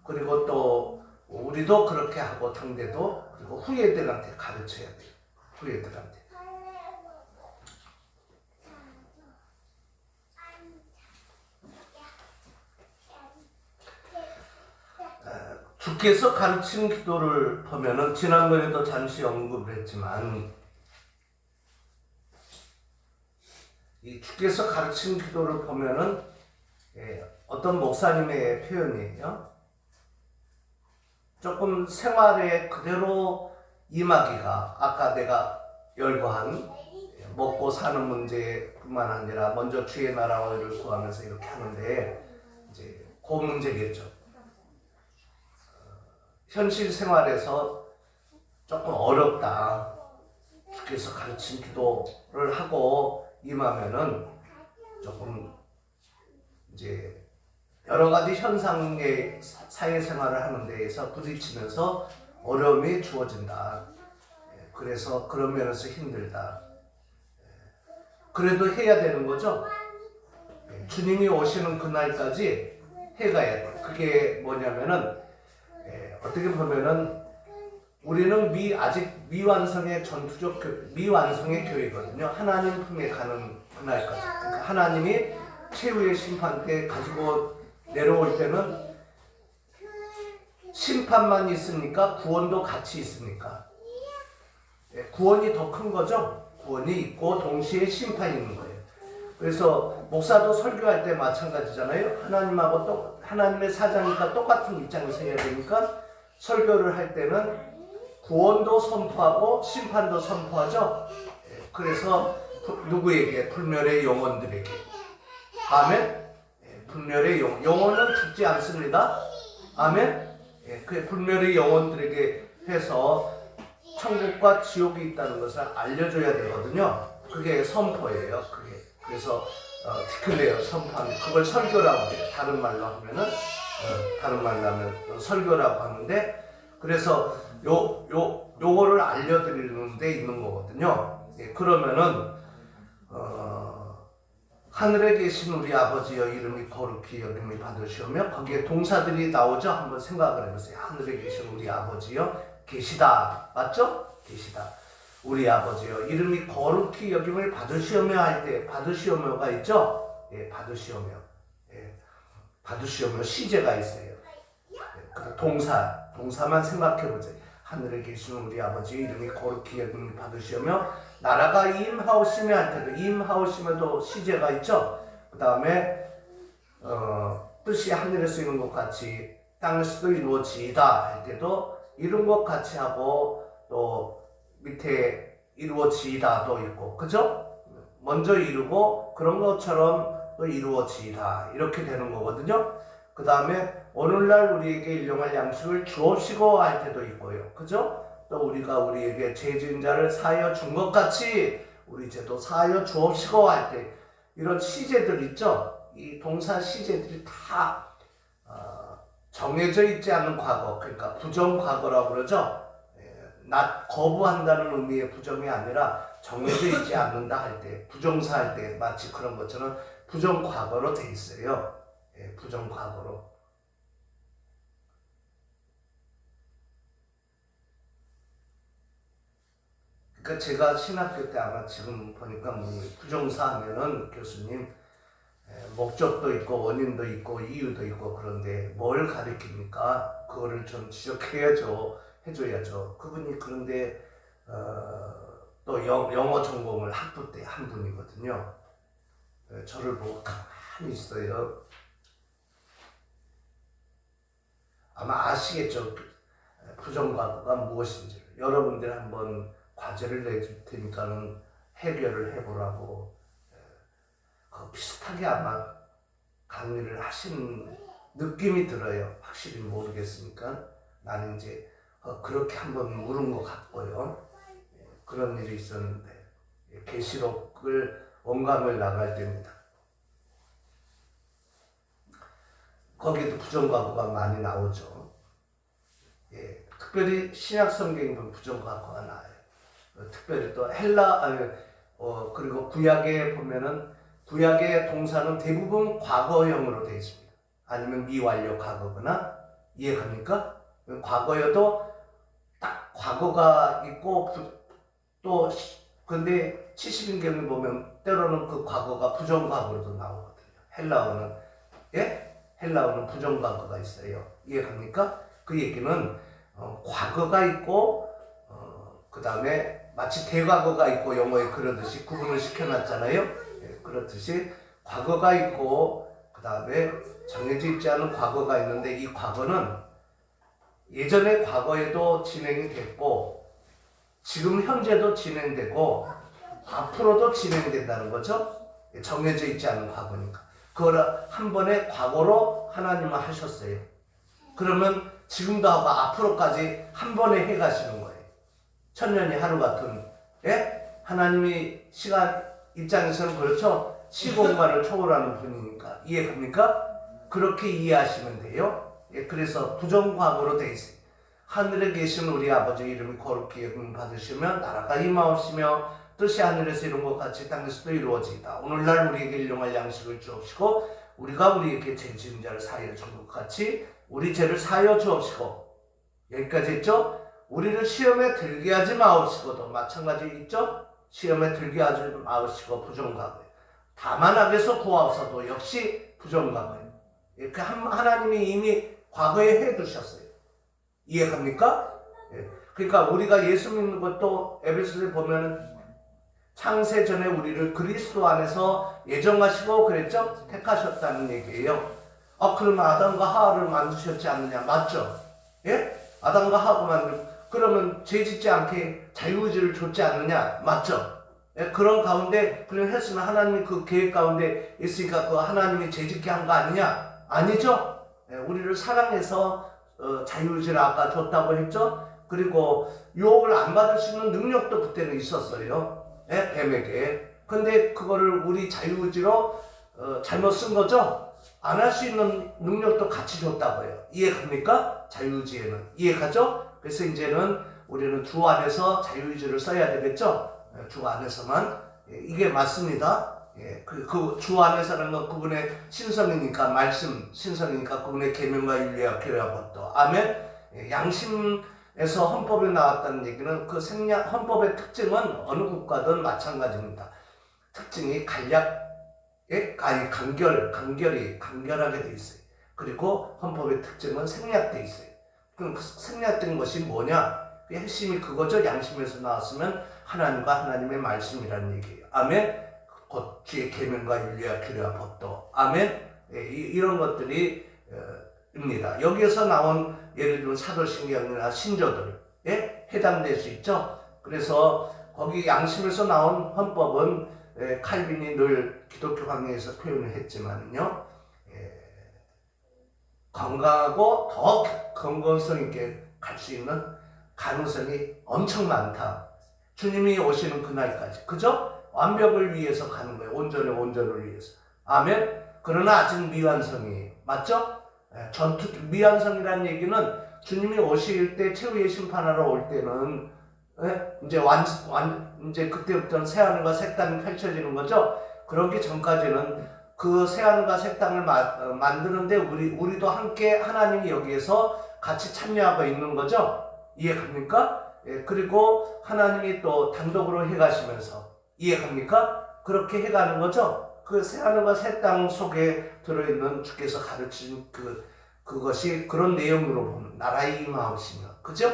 그리고 또 우리도 그렇게 하고 당대도 그리고 후예들한테 가르쳐야 돼요. 후예들한테. 주께서 가르친 기도를 보면은 지난번에도 잠시 언급을 했지만 이 주께서 가르친 기도를 보면은 어떤 목사님의 표현이에요. 조금 생활에 그대로 임하기가 아까 내가 열거한 먹고 사는 문제뿐만 아니라 먼저 주의 나라와 의를 구하면서 이렇게 하는데 이제 그 문제겠죠. 현실 생활에서 조금 어렵다. 주께서 가르친 기도를 하고 임하면은 조금 이제 여러 가지 현상의 사회생활을 하는 데에서 부딪히면서 어려움이 주어진다. 그래서 그런 면에서 힘들다. 그래도 해야 되는 거죠. 주님이 오시는 그날까지 해가야 돼. 그게 뭐냐면은 어떻게 보면은 우리는 아직 미완성의 미완성의 교회거든요. 하나님 품에 가는 그날까지. 그러니까 하나님이 최후의 심판 때 가지고 내려올 때는 심판만 있습니까? 구원도 같이 있습니까? 구원이 더 큰 거죠. 구원이 있고 동시에 심판이 있는 거예요. 그래서 목사도 설교할 때 마찬가지잖아요. 하나님하고 하나님의 사자니까 똑같은 입장에서 해야 되니까 설교를 할 때는 구원도 선포하고 심판도 선포하죠. 그래서 누구에게? 불멸의 영혼들에게. 아멘. 불멸의 영혼은 죽지 않습니다. 아멘. 그 불멸의 영혼들에게 해서 천국과 지옥이 있다는 것을 알려줘야 되거든요. 그게 선포예요. 그게. 그래서 디클레어 선포하는 그걸 설교라고 해요. 다른 말로 하면은 설교라고 하는데 그래서 요거를 알려드리는 데 있는 거거든요. 그러면은 하늘에 계신 우리 아버지여 이름이 거룩히 여김을 받으시오며 거기에 동사들이 나오죠. 한번 생각을 해보세요. 하늘에 계신 우리 아버지여 계시다. 맞죠? 계시다. 우리 아버지여 이름이 거룩히 여김을 받으시오며 할 때 받으시오며가 있죠? 받으시오며. 받으시오며 시제가 있어요. 동사만 생각해보세요. 하늘에 계신 우리 아버지 이름이 거룩히 여김을 받으시오며 나라가 임하오시며 할 때도 임하오시며도 시제가 있죠. 그 다음에 뜻이 하늘에서 이룬 것 같이 땅에서도 이루어지이다 할 때도 이룬 것 같이 하고 또 밑에 이루어지이다도 있고 그죠? 먼저 이루고 그런 것처럼 또 이루어지이다. 이렇게 되는 거거든요. 그 다음에 오늘날 우리에게 일용할 양식을 주옵시고 할 때도 있고요. 그죠? 또 우리가 우리에게 죄 지은 자를 사하여 준 것 같이 우리 죄도 사하여 주옵시고 할 때 이런 시제들 있죠? 이 동사 시제들이 다 정해져 있지 않은 과거, 그러니까 부정과거라고 그러죠. 거부한다는 의미의 부정이 아니라 정해져 있지 않는다 할 때, 부정사 할 때 마치 그런 것처럼 부정과거로 돼 있어요. 부정과거로. 그러니까 제가 신학교 때 아마 지금 보니까 뭐 부정사 하면은 교수님 목적도 있고 원인도 있고 이유도 있고 그런데 뭘 가리킵니까? 그거를 좀 지적해야죠. 해줘야죠. 그분이 그런데 또 영어 전공을 학부 때 한 분이거든요. 저를 보고 가만히 있어요. 아마 아시겠죠. 부정과거가 무엇인지를. 여러분들 한번 과제를 내줄 테니까는 해결을 해보라고. 비슷하게 아마 강의를 하신 느낌이 들어요. 확실히 모르겠으니까. 나는 이제 그렇게 한번 물은 것 같고요. 그런 일이 있었는데 계시록을 원감을 나갈 때입니다. 거기도 부정과거가 많이 나오죠. 특별히 신약 성경에 보면 부정과거가 나와요. 특별히 또 그리고 구약에 보면은 구약의 동사는 대부분 과거형으로 되어 있습니다. 아니면 미완료 과거거나 이해갑니까? 과거여도 딱 과거가 있고 또 근데 70인경에 보면 때로는 그 과거가 부정과거로도 나오거든요. 헬라어는 부정과거가 있어요. 이해갑니까? 그 얘기는 과거가 있고 그 다음에 마치 대과거가 있고 영어에 그러듯이 구분을 시켜놨잖아요. 그렇듯이 과거가 있고 그 다음에 정해져 있지 않은 과거가 있는데 이 과거는 예전의 과거에도 진행이 됐고 지금 현재도 진행되고 앞으로도 진행된다는 거죠. 정해져 있지 않은 과거니까. 그걸 한 번에 과거로 하나님은 하셨어요. 그러면 지금도 하고 앞으로까지 한 번에 해가시는 거예요. 천년이 하루 같은 하나님이 시간 입장에서는 그렇죠. 시공간을 초월하는 분이니까. 이해갑니까? 그렇게 이해하시면 돼요. 그래서 부정과거로 돼 있어요. 하늘에 계신 우리 아버지 이름이 거룩히 여김 받으시면 나라가 임하옵시며 뜻이 하늘에서 이룬 것 같이 땅에서도 이루어지이다. 오늘날 우리에게 일용할 양식을 주옵시고 우리가 우리에게 죄 지은 자를 사하여 준 것 같이 우리 죄를 사하여 주옵시고 여기까지 했죠? 우리를 시험에 들게 하지 마옵시고도 마찬가지 있죠? 시험에 들게 하지 마옵시고 부정과거예요. 다만 악에서 구하옵소도 역시 부정과거예요. 이렇게 하나님이 이미 과거에 해두셨어요. 이해갑니까? 그러니까 우리가 예수 믿는 것도 에베소서에 보면 창세 전에 우리를 그리스도 안에서 예정하시고 그랬죠? 택하셨다는 얘기예요. 그러면 아담과 하와를 만드셨지 않느냐? 맞죠? 아담과 하와가 그러면 죄 짓지 않게 자유의지를 줬지 않느냐? 맞죠? 그런 가운데 그냥 했으면 하나님이 그 계획 가운데 있으니까 그 하나님이 죄 짓게 한 거 아니냐? 아니죠? 우리를 사랑해서 자유의지를 아까 줬다고 했죠? 그리고 유혹을 안 받을 수 있는 능력도 그때는 있었어요. 뱀에게. 근데 그거를 우리 자유의지로 잘못 쓴 거죠? 안 할 수 있는 능력도 같이 줬다고요. 이해갑니까? 자유의지에는. 이해가죠? 그래서 이제는 우리는 주 안에서 자유의지를 써야 되겠죠? 주 안에서만. 이게 맞습니다. 그 주 안에서는 건 그분의 신성이니까, 말씀 신성이니까 그분의 계명과 윤리와 교회와 법도. 아멘. 양심에서 헌법에 나왔다는 얘기는 그 생략 헌법의 특징은 어느 국가든 마찬가지입니다. 특징이 간결하게 돼 있어요. 그리고 헌법의 특징은 생략돼 있어요. 그럼 그 생략된 것이 뭐냐? 그 핵심이 그거죠. 양심에서 나왔으면 하나님과 하나님의 말씀이라는 얘기예요. 아멘. 곧 주의 계명과 윤리와 규례와 법도. 아멘. 이런 것들이 입니다. 여기에서 나온 예를 들면 사도신경이나 신조들 해당될 수 있죠. 그래서 거기 양심에서 나온 헌법은 칼빈이 늘 기독교 강의에서 표현을 했지만요, 건강하고 더 건강성 있게 갈 수 있는 가능성이 엄청 많다. 주님이 오시는 그날까지. 그죠? 완벽을 위해서 가는 거예요. 온전을 위해서. 아멘. 그러나 아직 미완성이에요. 맞죠? 미완성이라는 얘기는 주님이 오실 때 최후의 심판하러 올 때는 이제 이제 그때부터는 새하늘과 새 땅이 펼쳐지는 거죠. 그러기 전까지는 그 새하늘과 새 땅을 만드는데 우리도 함께 하나님이 여기에서 같이 참여하고 있는 거죠. 이해갑니까? 그리고 하나님이 또 단독으로 해가시면서, 이해갑니까? 그렇게 해가는 거죠. 그 새하늘과 새 땅 속에 들어있는 주께서 가르친 그것이 그런 내용으로 보면 나라의 임하오시며, 그죠?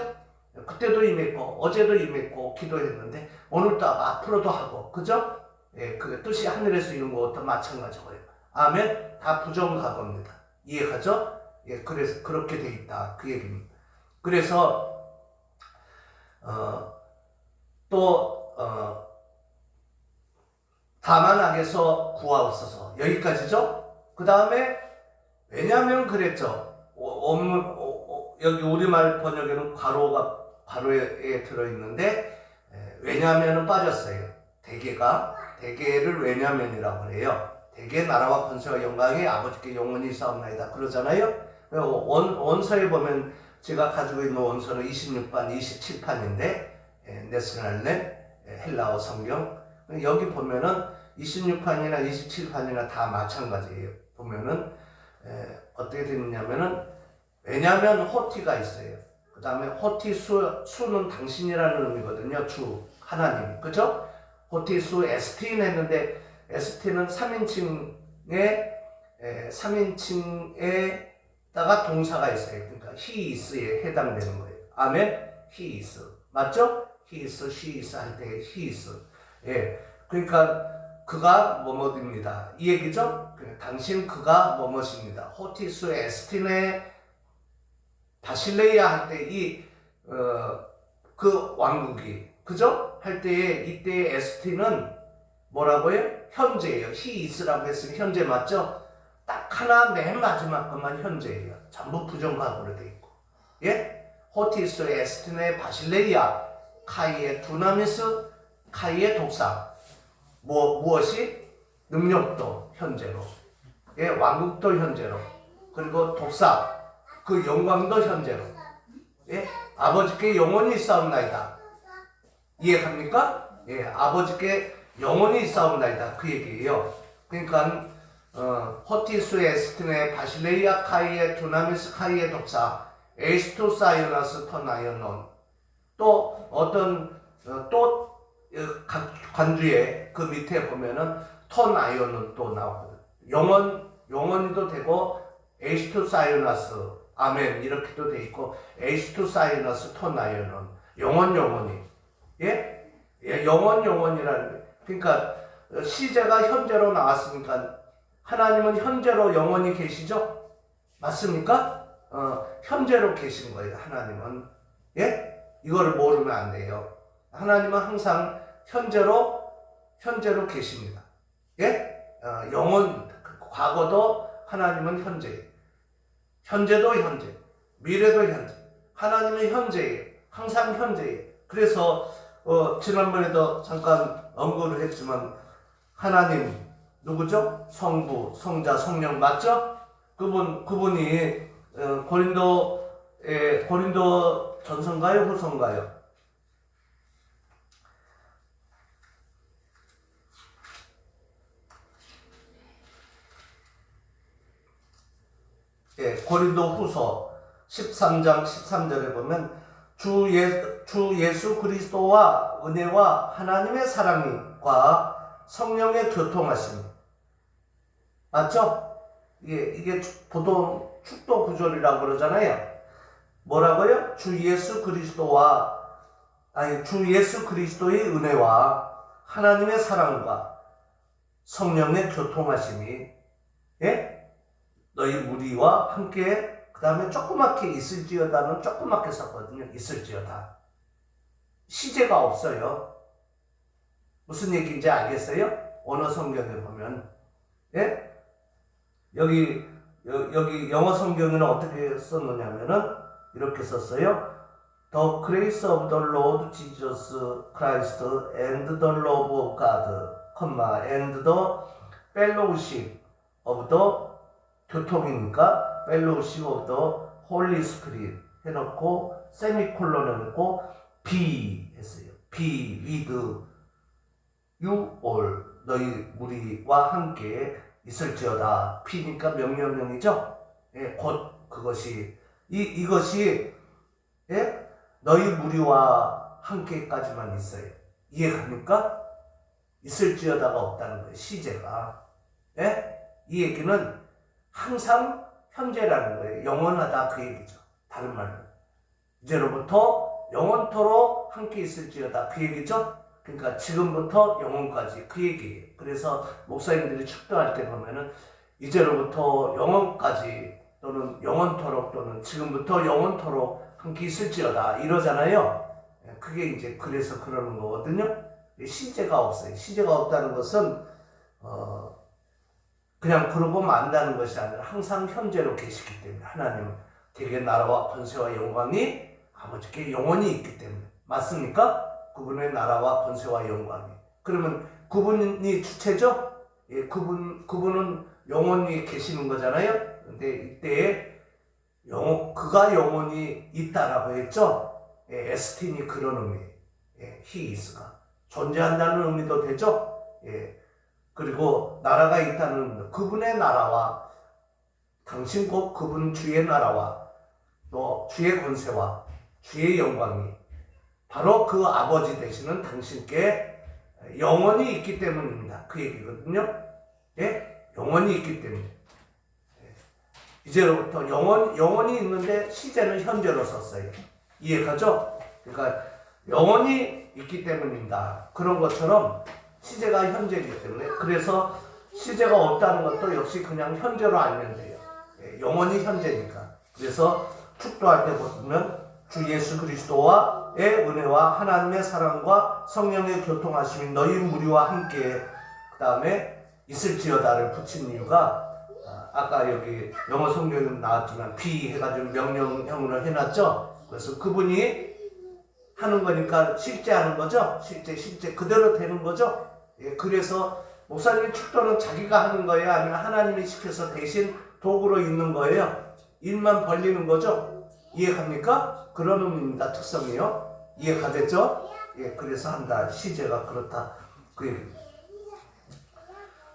그때도 임했고 어제도 임했고 기도했는데 오늘도 하고 앞으로도 하고, 그죠? 그 뜻이 하늘에서 이룬 것도 마찬가지고요. 아멘. 다 부정과거입니다. 이해가죠? 그래서 그렇게 돼 있다 그 얘기입니다. 그래서 다만 악에서 구하옵소서, 여기까지죠. 그 다음에 왜냐하면 그랬죠. 여기 우리말 번역에는 괄호에 들어있는데, 왜냐하면은 빠졌어요. 대개를 왜냐면이라고 해요. 대개 나라와 권세와 영광이 아버지께 영원히 싸움나이다 그러잖아요. 원서에 보면 제가 가지고 있는 원서는 26판, 27판인데 네스날렘 헬라어 성경, 여기 보면은 26판이나 27판이나 다 마찬가지예요. 보면은 어떻게 되느냐면은, 왜냐하면 호티가 있어요. 그 다음에 호티 수는 당신이라는 의미거든요. 주 하나님, 그죠? 호티 수 에스틴 했는데 에스틴은 3인칭에다가 동사가 있어요. 그러니까 he is에 해당되는 거예요. 아멘. he is 맞죠? he is, she is 할 때 he is. 그러니까 그가 뭐뭐입니다 이 얘기죠. 당신 그가 뭐뭐입니다. 호티수 에스틴의 바실레이아 할 때 그 왕국이, 그죠? 할 때에 이때 에스틴은 뭐라고요? 현재예요. he is라고 했으면 현재 맞죠? 딱 하나 맨 마지막 것만 현재예요. 전부 부정과거로 돼 있고. 호티수 에스틴의 바실레이아, 카이의 두나미스, 카이의 독사. 무엇이? 능력도 현재로, 왕국도 현재로, 그리고 독사, 그 영광도 현재로, 아버지께 영원히 싸움나이다. 이해갑니까? 아버지께 영원히 싸움나이다 그 얘기예요. 그러니까 호티수 에스틴의 바실레이아 카이의 두나미스 카이의 독사, 에스토 사이오나스 터나이오논. 또 어떤 각 관주에 그 밑에 보면은 터나이오는 또 나오거든. 영원히도 되고 에스토 사이오나스, 아멘 이렇게도 돼 있고, 에스토 사이오나스 터나이오는 영원히. 영원이라는 게, 그러니까 시제가 현재로 나왔으니까 하나님은 현재로 영원히 계시죠? 맞습니까? 현재로 계신 거예요. 하나님은. 이거를 모르면 안 돼요. 하나님은 항상 현재로 계십니다. 과거도 하나님은 현재, 현재도 현재, 미래도 현재. 하나님은 현재예요. 항상 현재예요. 그래서 지난번에도 잠깐 언급을 했지만, 하나님 누구죠? 성부, 성자, 성령 맞죠? 그분이 고린도 전서인가요? 후서인가요? 고린도 후서 13장 13절에 보면 주 예수 그리스도와 은혜와 하나님의 사랑과 성령의 교통하심. 맞죠? 이게 보통 축도 구절이라고 그러잖아요. 뭐라고요? 주 예수 그리스도의 은혜와 하나님의 사랑과 성령의 교통하심이 너희 무리와 함께, 그 다음에 조그맣게 있을지어다는 조그맣게 썼거든요. 있을지어다. 시제가 없어요. 무슨 얘기인지 알겠어요? 언어 성경에 보면. 예? 여기 영어 성경에는 어떻게 썼느냐면은 이렇게 썼어요. The grace of the Lord Jesus Christ and the love of God, and the fellowship of the 교통이니까 fellowship of the Holy Spirit 해놓고 세미콜론 해놓고 be 했어요. be with you all, 너희 무리와 함께 있을지어다. B니까 명령형이죠. 예, 곧 그것이 이것이 예? 너희 무리와 함께까지만 있어요. 이해갑니까? 있을지어다가 없다는 거예요. 시제가. 예? 이 얘기는 항상 현재라는 거예요. 영원하다 그 얘기죠. 다른 말로. 이제로부터 영원토록 함께 있을지어다 그 얘기죠. 그러니까 지금부터 영원까지 그 얘기예요. 그래서 목사님들이 축도할 때 보면은 이제로부터 영원까지 또는 영원토록 또는 지금부터 영원토록 함께 있을지어다 이러잖아요. 그게 이제 그래서 그러는 거거든요. 시제가 없어요. 시제가 없다는 것은 그냥 그러고 만다는 것이 아니라 항상 현재로 계시기 때문에 하나님은 대개 나라와 권세와 영광이 아버지께 영원히 있기 때문에. 맞습니까? 그분의 나라와 권세와 영광이. 그러면 그분이 주체죠? 예, 그분은 영원히 계시는 거잖아요. 근데 이때 그가 영원히 있다라고 했죠? 예, 에스틴이 그런 의미. 예, he is가. 존재한다는 의미도 되죠? 예. 그리고 나라가 있다는 의미도. 그분의 나라와 당신 곧 그분 주의 나라와 또 주의 권세와 주의 영광이 바로 그 아버지 되시는 당신께 영원히 있기 때문입니다. 그 얘기거든요. 예? 영원히 있기 때문에. 이제로부터 영원히 있는데 시제는 현재로 썼어요. 이해가죠? 그러니까 영원히 있기 때문입니다. 그런 것처럼 시제가 현재이기 때문에. 그래서 시제가 없다는 것도 역시 그냥 현재로 알면 돼요. 예, 영원히 현재니까. 그래서 축도할 때 보면 주 예수 그리스도와의 은혜와 하나님의 사랑과 성령의 교통하심이 너희 무리와 함께 그 다음에 있을지어다를 붙인 이유가 아까 여기 영어 성경에 나왔지만 be 해가지고 명령형으로 해놨죠. 그래서 그분이 하는 거니까 실제 하는 거죠. 실제 그대로 되는 거죠. 예, 그래서 목사님 축도는 자기가 하는 거예요? 아니면 하나님이 시켜서 대신 도구로 있는 거예요? 일만 벌리는 거죠? 이해갑니까? 그런 의미입니다. 특성이요. 이해가 됐죠? 예, 그래서 한다. 시제가 그렇다. 그 얘기입니다.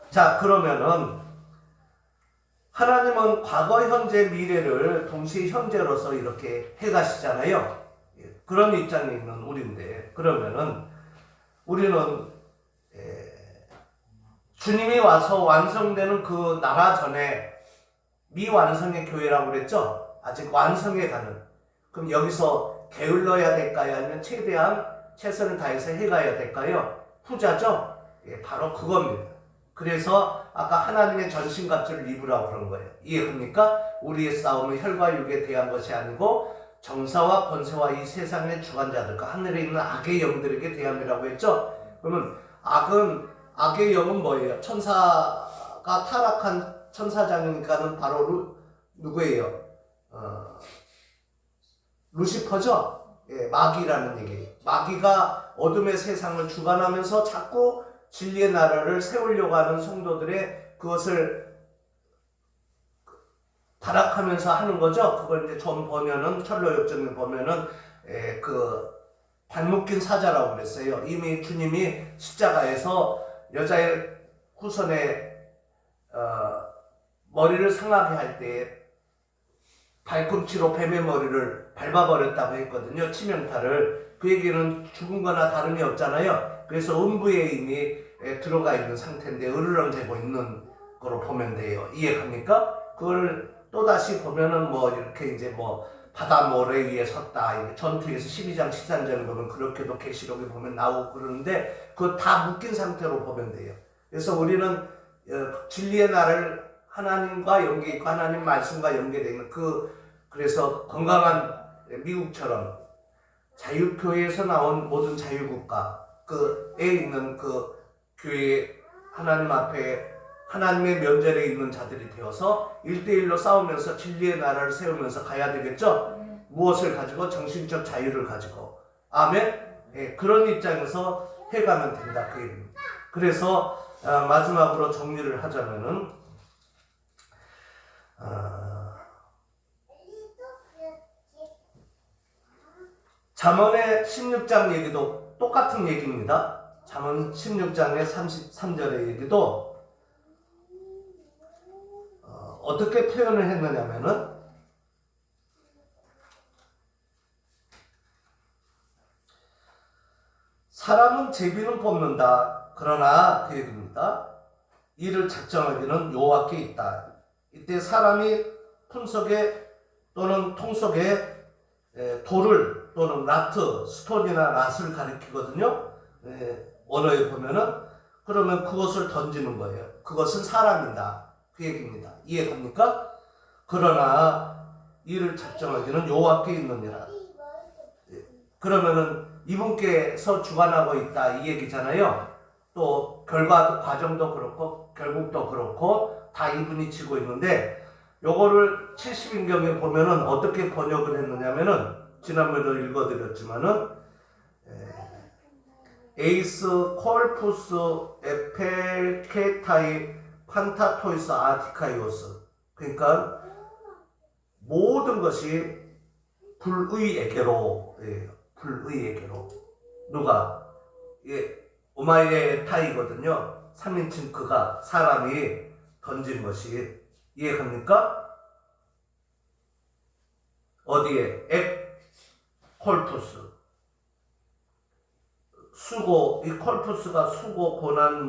자, 그러면은 하나님은 과거, 현재, 미래를 동시에 현재로서 이렇게 해가시잖아요. 예, 그런 입장에 있는 우리인데, 그러면은 우리는 주님이 와서 완성되는 그 나라 전에 미완성의 교회라고 그랬죠? 아직 완성해 가는. 그럼 여기서 게을러야 될까요? 아니면 최대한 최선을 다해서 해가야 될까요? 후자죠? 예, 바로 그겁니다. 그래서 아까 하나님의 전신갑주를 입으라고 그런 거예요. 이해합니까? 우리의 싸움은 혈과 육에 대한 것이 아니고 정사와 권세와 이 세상의 주관자들과 하늘에 있는 악의 영들에게 대함이라고 했죠? 그러면 악의 영은 뭐예요? 천사가 타락한 천사장이니까는 바로 누구예요? 루시퍼죠? 예, 마귀라는 얘기예요. 마귀가 어둠의 세상을 주관하면서 자꾸 진리의 나라를 세우려고 하는 성도들의 그것을 타락하면서 하는 거죠. 그걸 이제 좀 보면은 철로역정에 보면은 그 발묶인 사자라고 그랬어요. 이미 주님이 십자가에서 여자의 후손에 머리를 상하게 할 때 발꿈치로 뱀의 머리를 밟아버렸다고 했거든요. 치명타를. 그 얘기는 죽은 거나 다름이 없잖아요. 그래서 음부에 이미 들어가 있는 상태인데 으르렁대고 있는 거로 보면 돼요. 이해갑니까? 그걸 또다시 보면은 뭐 이렇게 이제 뭐 바다 모래 위에 섰다. 전투에서 12장 13절 보면 그렇게도 계시록에 보면 나오고 그러는데 그거 다 묶인 상태로 보면 돼요. 그래서 우리는 진리의 날을 하나님과 연계 있고 하나님 말씀과 연계되어 있는 그래서 건강한 미국처럼 자유교회에서 나온 모든 자유국가 그에 있는 그 교회 하나님 앞에 하나님의 면전에 있는 자들이 되어서 1대1로 싸우면서 진리의 나라를 세우면서 가야 되겠죠? 무엇을 가지고? 정신적 자유를 가지고. 아멘? 예, 그런 입장에서 해가면 된다 그 얘기입니다. 그래서 마지막으로 정리를 하자면은 잠언의 16장 얘기도 똑같은 얘기입니다. 잠언 16장의 33절의 얘기도 어떻게 표현을 했느냐면은 사람은 제비는 뽑는다. 그러나 그 얘기입니다. 이를 작정하기는 여호와께 있다. 이때 사람이 품 속에 또는 통 속에 돌을 또는 라트, 스톤이나 낫을 가리키거든요. 언어에 보면은 그러면 그것을 던지는 거예요. 그것은 사람이다. 그 얘기입니다. 이해갑니까? 그러나 이를 작정하기는 여호와께 있느니라. 그러면은 이분께서 주관하고 있다 이 얘기잖아요. 또 결과 과정도 그렇고 결국도 그렇고 다 이분이 지고 있는데 요거를 70인경에 보면은 어떻게 번역을 했느냐면은 지난번에도 읽어드렸지만은 에이스 콜푸스 에펠케타이 판타토이스 아티카이오스, 그러니까 모든 것이 불의에게로, 불의에게로. 누가? 오마이에타이거든요. 3인칭 그가, 사람이 던진 것이. 이해갑니까? 어디에? 콜푸스. 수고, 이 콜푸스가 수고, 고난,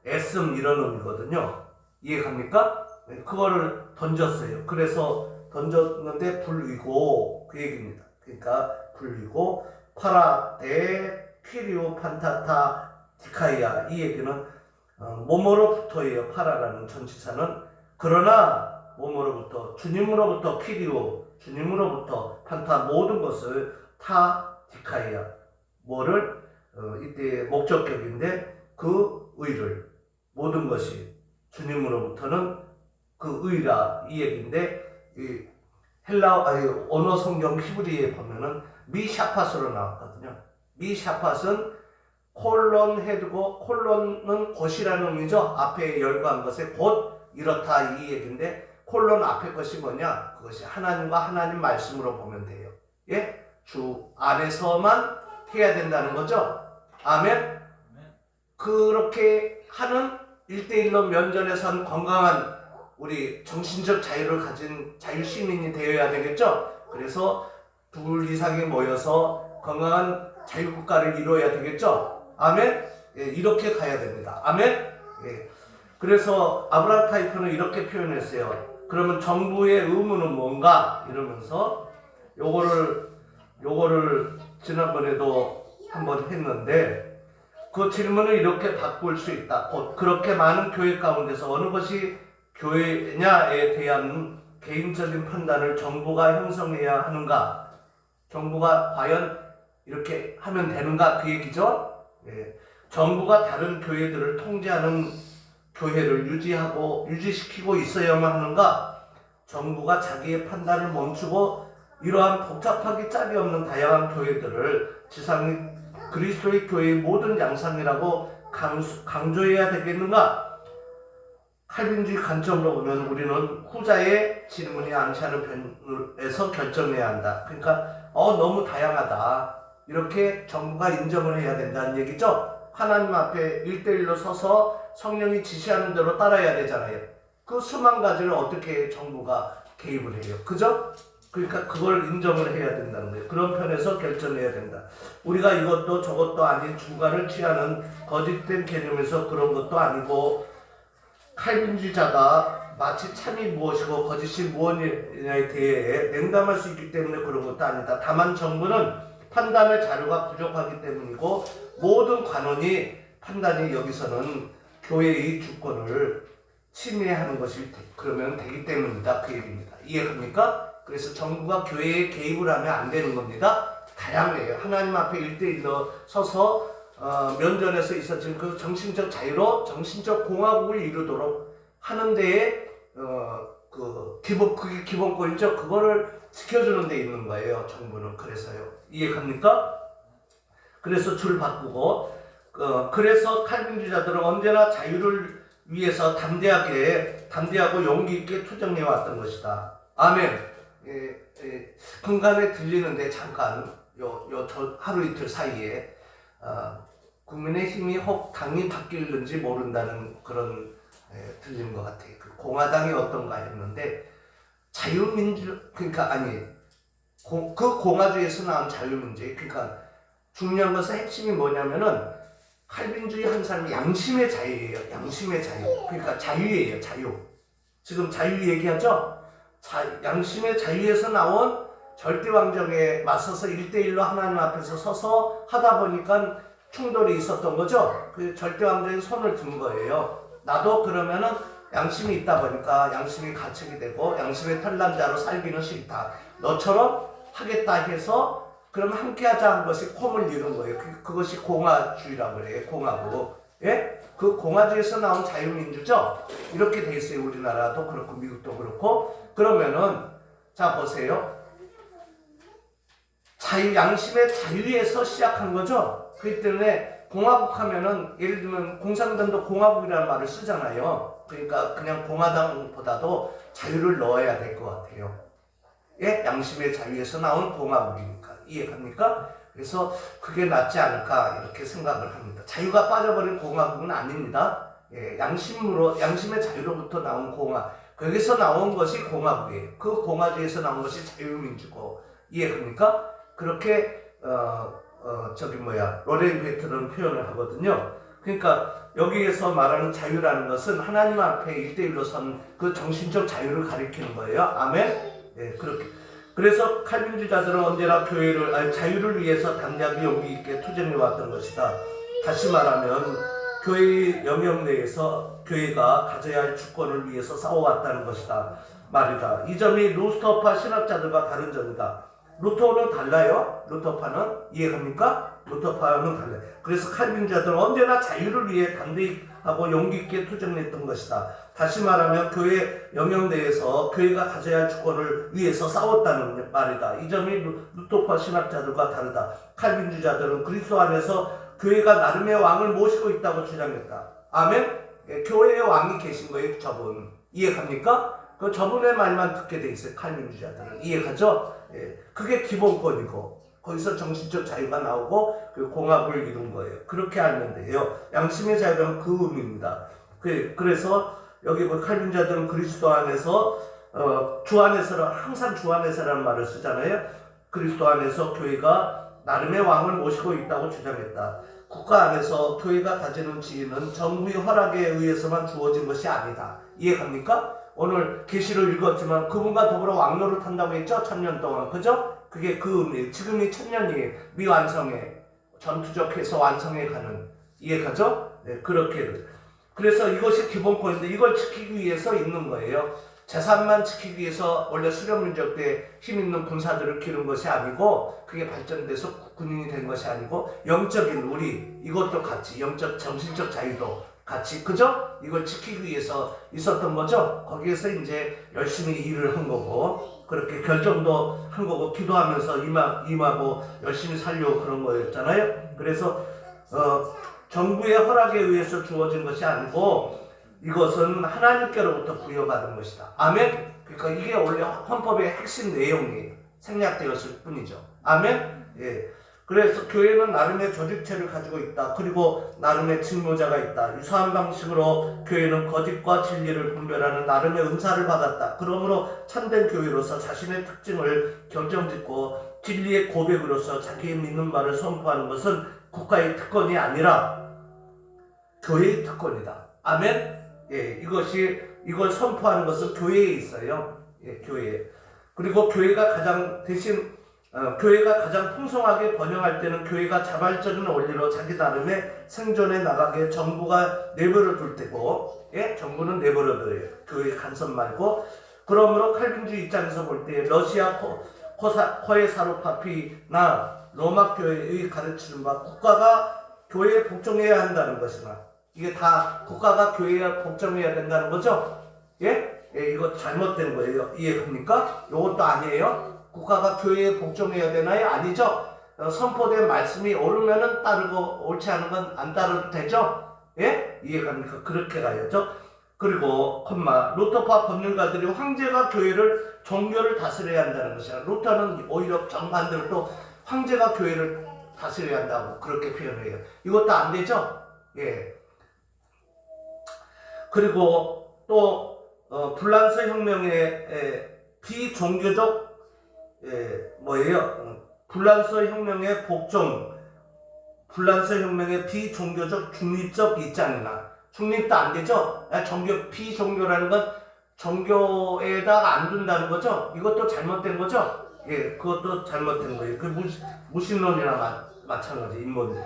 애씀 이런 의미거든요. 이해갑니까? 그거를 던졌어요. 그래서 던졌는데 불이고 그 얘기입니다. 그러니까 불이고 파라데 퀴리오 판타타 디카이아, 이 얘기는 몸으로부터예요. 파라라는 전치사는. 그러나 몸으로부터, 주님으로부터 퀴리오, 주님으로부터 판타, 모든 것을 타 디카이아, 뭐를 이때 목적격인데 그 의를, 모든 것이 주님으로부터는 그 의라, 이 얘기인데 이 언어 성경 히브리에 보면은 미샤팟으로 나왔거든요. 미샤팟은 콜론 해두고, 콜론은 곧이라는 의미죠. 앞에 열거한 것에 곧 이렇다 이 얘기인데, 콜론 앞에 것이 뭐냐? 그것이 하나님과 하나님 말씀으로 보면 돼요. 예? 주 안에서만 해야 된다는 거죠. 아멘? 그렇게 하는 1대1로 면전에 선 건강한 우리 정신적 자유를 가진 자유시민이 되어야 되겠죠. 그래서 둘 이상이 모여서 건강한 자유국가를 이루어야 되겠죠. 아멘? 예, 이렇게 가야 됩니다. 아멘? 예. 그래서 아브라함 타이프는 이렇게 표현했어요. 그러면 정부의 의무는 뭔가? 이러면서 요거를 지난번에도 한번 했는데, 그 질문을 이렇게 바꿀 수 있다. 곧 그렇게 많은 교회 가운데서 어느 것이 교회냐에 대한 개인적인 판단을 정부가 형성해야 하는가? 정부가 과연 이렇게 하면 되는가? 그 얘기죠. 예. 정부가 다른 교회들을 통제하는 교회를 유지시키고 있어야만 하는가? 정부가 자기의 판단을 멈추고 이러한 복잡하기 짝이 없는 다양한 교회들을 지상의 그리스도의 교회의 모든 양상이라고 강조해야 되겠는가? 칼빈주의 관점으로 보면 우리는 후자의 질문이 않지 않은 편에서 결정해야 한다. 그러니까 너무 다양하다. 이렇게 정부가 인정을 해야 된다는 얘기죠. 하나님 앞에 1대1로 서서 성령이 지시하는 대로 따라야 되잖아요. 그 수만 가지를 어떻게 정부가 개입을 해요. 그죠? 그러니까 그걸 인정을 해야 된다는 거예요. 그런 편에서 결정해야 된다. 우리가 이것도 저것도 아닌 중간을 취하는 거짓된 개념에서 그런 것도 아니고, 칼빈주의자가 마치 참이 무엇이고 거짓이 무엇이냐에 대해 냉담할 수 있기 때문에 그런 것도 아니다. 다만 정부는 판단의 자료가 부족하기 때문이고, 모든 관원이 판단이 여기서는 교회의 주권을 침해하는 것이 그러면 되기 때문이다. 그 얘기입니다. 이해갑니까? 그래서 정부가 교회에 개입을 하면 안 되는 겁니다. 다양해요. 하나님 앞에 1대1로 서서 면전에서 있어진 그 정신적 자유로 정신적 공화국을 이루도록 하는 데에 그게 기본권이죠. 그거를 지켜주는 데 있는 거예요. 정부는. 그래서요. 이해갑니까? 그래서 줄 바꾸고 그래서 칼빈주의자들은 언제나 자유를 위해서 담대하고 용기 있게 투쟁해 왔던 것이다. 아멘. 근간에 들리는데 잠깐 저 하루 이틀 사이에 국민의힘이 혹 당이 바뀔는지 모른다는 그런 들리는 것 같아요. 그 공화당이 어떤가 했는데 그 공화주의에서 나온 자유민주주의, 그러니까 중요한 것은 핵심이 뭐냐면은 칼빈주의 한 사람이 양심의 자유예요. 양심의 자유. 그러니까 자유예요. 자유. 지금 자유 얘기하죠? 양심의 자유에서 나온 절대왕정에 맞서서 1대1로 하나님 앞에서 서서 하다 보니까 충돌이 있었던 거죠. 그 절대왕정에 손을 든 거예요. 나도 그러면은 양심이 있다 보니까 양심이 가책이 되고 양심의 털난자로 살기는 싫다. 너처럼 하겠다 해서 그럼 함께하자 한 것이 콤을 이룬 거예요. 그것이 공화주의라고 그래요. 공화국. 예? 그 공화주의에서 나온 자유민주죠. 이렇게 돼 있어요. 우리나라도 그렇고 미국도 그렇고. 그러면은 자 보세요. 양심의 자유에서 시작한 거죠. 그렇기 때문에 공화국 하면은 예를 들면 공산당도 공화국이라는 말을 쓰잖아요. 그러니까 그냥 공화당보다도 자유를 넣어야 될 것 같아요. 예? 양심의 자유에서 나온 공화국이니까. 이해갑니까? 그래서 그게 낫지 않을까 이렇게 생각을 합니다. 자유가 빠져버린 공화국은 아닙니다. 예, 양심의 자유로부터 나온 거기서 나온 것이 공화국이에요. 그 공화주의에서 나온 것이 자유민주고. 이해합니까? 그렇게 로렌 베트는 표현을 하거든요. 그러니까 여기에서 말하는 자유라는 것은 하나님 앞에 1대1로 선 그 정신적 자유를 가리키는 거예요. 아멘? 예, 그렇게. 그래서 칼빈주의자들은 언제나 자유를 위해서 담대하게 용기 있게 투쟁해 왔던 것이다. 다시 말하면 교회의 영역 내에서 교회가 가져야 할 주권을 위해서 싸워왔다는 것이다 말이다. 이 점이 루터파 신학자들과 다른 점이다. 루터는 달라요. 루터파는 이해합니까? 루터파는 달라요. 그래서 칼빈주의자들은 언제나 자유를 위해 담대하고 용기 있게 투쟁했던 것이다. 다시 말하면 교회 영역 내에서 교회가 가져야 할 주권을 위해서 싸웠다는 말이다. 이 점이 루터파 신학자들과 다르다. 칼빈주의자들은 그리스도 안에서 교회가 나름의 왕을 모시고 있다고 주장했다. 아멘? 예, 교회의 왕이 계신 거예요. 저분. 이해합니까? 그 저분의 말만 듣게 돼 있어요. 칼빈주의자들은. 이해가죠? 예, 그게 기본권이고 거기서 정신적 자유가 나오고 그 공합을 이룬 거예요. 그렇게 알면 돼요. 양심의 자유는 그 의미입니다. 그래서 여기 칼빈주의자들은 그리스도 안에서 주 안에서는 항상 주 안에서라는 말을 쓰잖아요. 그리스도 안에서 교회가 나름의 왕을 모시고 있다고 주장했다. 국가 안에서 교회가 가지는 지위는 정부의 허락에 의해서만 주어진 것이 아니다. 이해갑니까? 오늘 계시를 읽었지만 그분과 더불어 왕노를 탄다고 했죠? 1000년 동안. 그죠? 그게 그 의미. 지금이 1000년이에요. 미완성에 전투적해서 완성해 가는. 이해가죠? 네, 그렇게. 그래서 이것이 기본권인데 이걸 지키기 위해서 있는 거예요. 재산만 지키기 위해서 원래 수령민족 때 힘 있는 군사들을 기른 것이 아니고 그게 발전돼서 군인이 된 것이 아니고 영적인 우리 이것도 같이 영적 정신적 자유도 같이 그죠? 이걸 지키기 위해서 있었던 거죠. 거기에서 이제 열심히 일을 한 거고 그렇게 결정도 한 거고 기도하면서 임하고 열심히 살려고 그런 거였잖아요. 그래서 정부의 허락에 의해서 주어진 것이 아니고 이것은 하나님께로부터 부여받은 것이다. 아멘? 그러니까 이게 원래 헌법의 핵심 내용이에요. 생략되었을 뿐이죠. 아멘? 예. 그래서 교회는 나름의 조직체를 가지고 있다. 그리고 나름의 직무자가 있다. 유사한 방식으로 교회는 거짓과 진리를 분별하는 나름의 은사를 받았다. 그러므로 참된 교회로서 자신의 특징을 결정짓고 진리의 고백으로서 자기의 믿는 바를 선포하는 것은 국가의 특권이 아니라 교회의 특권이다. 아멘? 예, 이걸 선포하는 것은 교회에 있어요. 예, 교회에. 그리고 교회가 가장 풍성하게 번영할 때는 교회가 자발적인 원리로 자기 나름의 생존해 나가게 정부가 내버려 둘 때고, 예, 정부는 내버려 둬요. 교회 간섭 말고. 그러므로 칼빈주의 입장에서 볼 때 러시아 코에사로파피나 로마 교회의 가르치는 바 국가가 교회에 복종해야 한다는 것이나 이게 다 국가가 교회에 복종해야 된다는 거죠? 예? 예, 이거 잘못된 거예요. 이해됩니까? 이것도 아니에요. 국가가 교회에 복종해야 되나요? 아니죠? 선포된 말씀이 옳으면은 따르고 옳지 않은 건 안 따르도 되죠? 예? 이해갑니까? 그렇게 가야죠. 그리고 루터파 법률가들이 황제가 교회를 종교를 다스려야 한다는 것이야. 루터는 오히려 정반대로 또 황제가 교회를 다스려야 한다고 그렇게 표현해요. 이것도 안 되죠? 예. 그리고 또 불란서 혁명의 비종교적 불란서 혁명의 불란서 혁명의 비종교적 중립적 입장이나 중립도 안 되죠? 비종교라는 건 종교에다가 안 둔다는 거죠? 이것도 잘못된 거죠? 예, 그것도 잘못된 거예요. 그 무신론이나 마찬가지, 인본.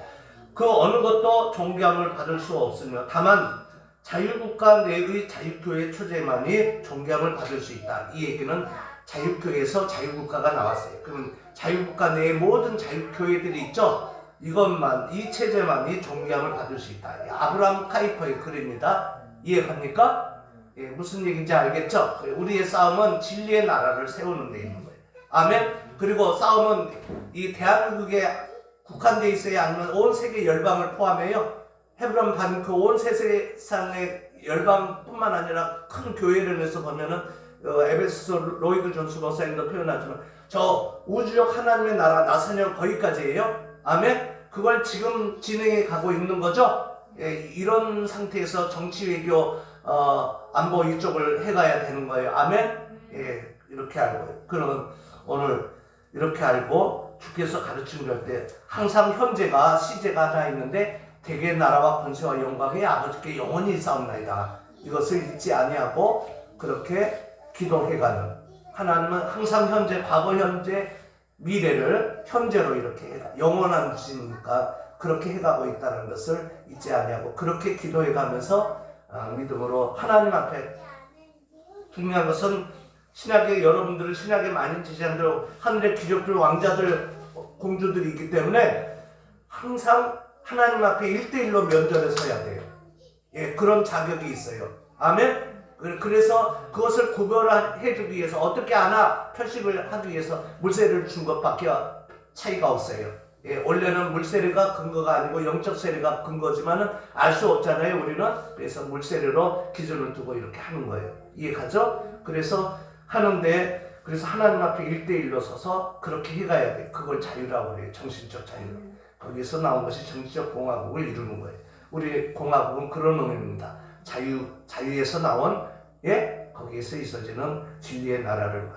그 어느 것도 존경을 받을 수 없으며 다만 자유국가 내의 자유교회 초제만이 존경을 받을 수 있다. 이 얘기는 자유교회에서 자유국가가 나왔어요. 그러면 자유국가 내의 모든 자유교회들이 있죠? 이것만, 이 체제만이 존경을 받을 수 있다. 아브라함 카이퍼의 글입니다. 이해합니까? 예, 무슨 얘기인지 알겠죠? 우리의 싸움은 진리의 나라를 세우는 데 있는 거예요. 아멘? 그리고 싸움은 이 대한민국에 국한되어 있어야 하는 온 세계 열방을 포함해요. 헤브론 반 그 온 세상의 열방뿐만 아니라 큰 교회를 해서 보면은 에베소 로이드 존스 목사님도 표현하지만 저 우주적 하나님의 나라 나사년 거기까지예요. 아멘. 그걸 지금 진행해 가고 있는 거죠. 예, 이런 상태에서 정치 외교 안보 이쪽을 해가야 되는 거예요. 아멘. 예, 이렇게 알고 그러면 오늘 이렇게 알고 주께서 가르치는 때 항상 현재가 시제가 하나 있는데 대개 나라와 권세와 영광이 아버지께 영원히 싸움나이다. 이것을 잊지 아니하고 그렇게 기도해가는 하나님은 항상 현재, 과거, 현재, 미래를 현재로 이렇게 영원한 분이니까 그렇게 해가고 있다는 것을 잊지 아니하고 그렇게 기도해가면서 믿음으로 하나님 앞에 중요한 것은 신약에 여러분들은 신약에 많은 제자들 하늘의 귀족들 왕자들 공주들이 있기 때문에 항상 하나님 앞에 1대1로 면전에 서야 돼요. 예, 그런 자격이 있어요. 아멘? 그래서 그것을 구별해주기 위해서 어떻게 하나 표식을 하기 위해서 물세례를 준 것밖에 차이가 없어요. 예, 원래는 물세례가 근거가 아니고 영적 세례가 근거지만은 알 수 없잖아요, 우리는. 그래서 물세례로 기준을 두고 이렇게 하는 거예요. 이해가죠? 그래서 하는데, 그래서 하나님 앞에 1대1로 서서 그렇게 해가야 돼. 그걸 자유라고 그래요. 정신적 자유. 거기서 나온 것이 정치적 공화국을 이루는 거예요. 우리 공화국은 그런 의미입니다. 자유에서 나온, 예? 거기에서 있어지는 진리의 나라를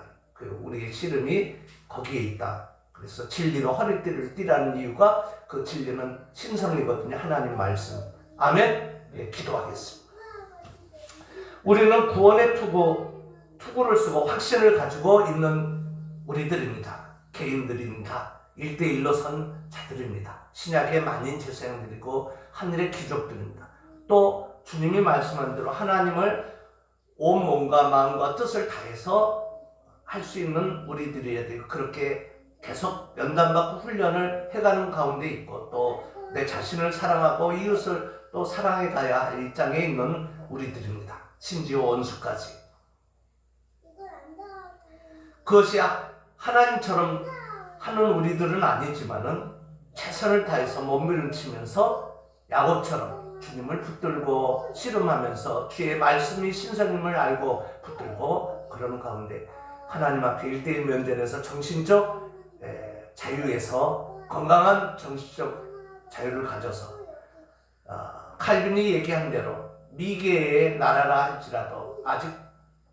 우리의 씨름이 거기에 있다. 그래서 진리로 허리띠를 띠라는 이유가 그 진리는 신성이거든요. 하나님 말씀. 아멘? 예, 기도하겠습니다. 우리는 구원의 투구를 쓰고 확신을 가지고 있는 우리들입니다. 개인들입니다. 1대1로 선 자들입니다. 신약의 만인 제사장들이고 하늘의 귀족들입니다. 또 주님이 말씀한 대로 하나님을 온 몸과 마음과 뜻을 다해서 할 수 있는 우리들이어야 돼요. 그렇게 계속 연단받고 훈련을 해가는 가운데 있고 또 내 자신을 사랑하고 이웃을 또 사랑해 가야 할 입장에 있는 우리들입니다. 심지어 원수까지. 그것이 하나님처럼 하는 우리들은 아니지만은 최선을 다해서 몸부림치면서 야곱처럼 주님을 붙들고 씨름하면서 주의 말씀이 신성임을 알고 붙들고 그러는 가운데 하나님 앞에 1대1 면전에서 정신적 자유에서 건강한 정신적 자유를 가져서 칼빈이 얘기한 대로 미개의 나라라 할지라도 아직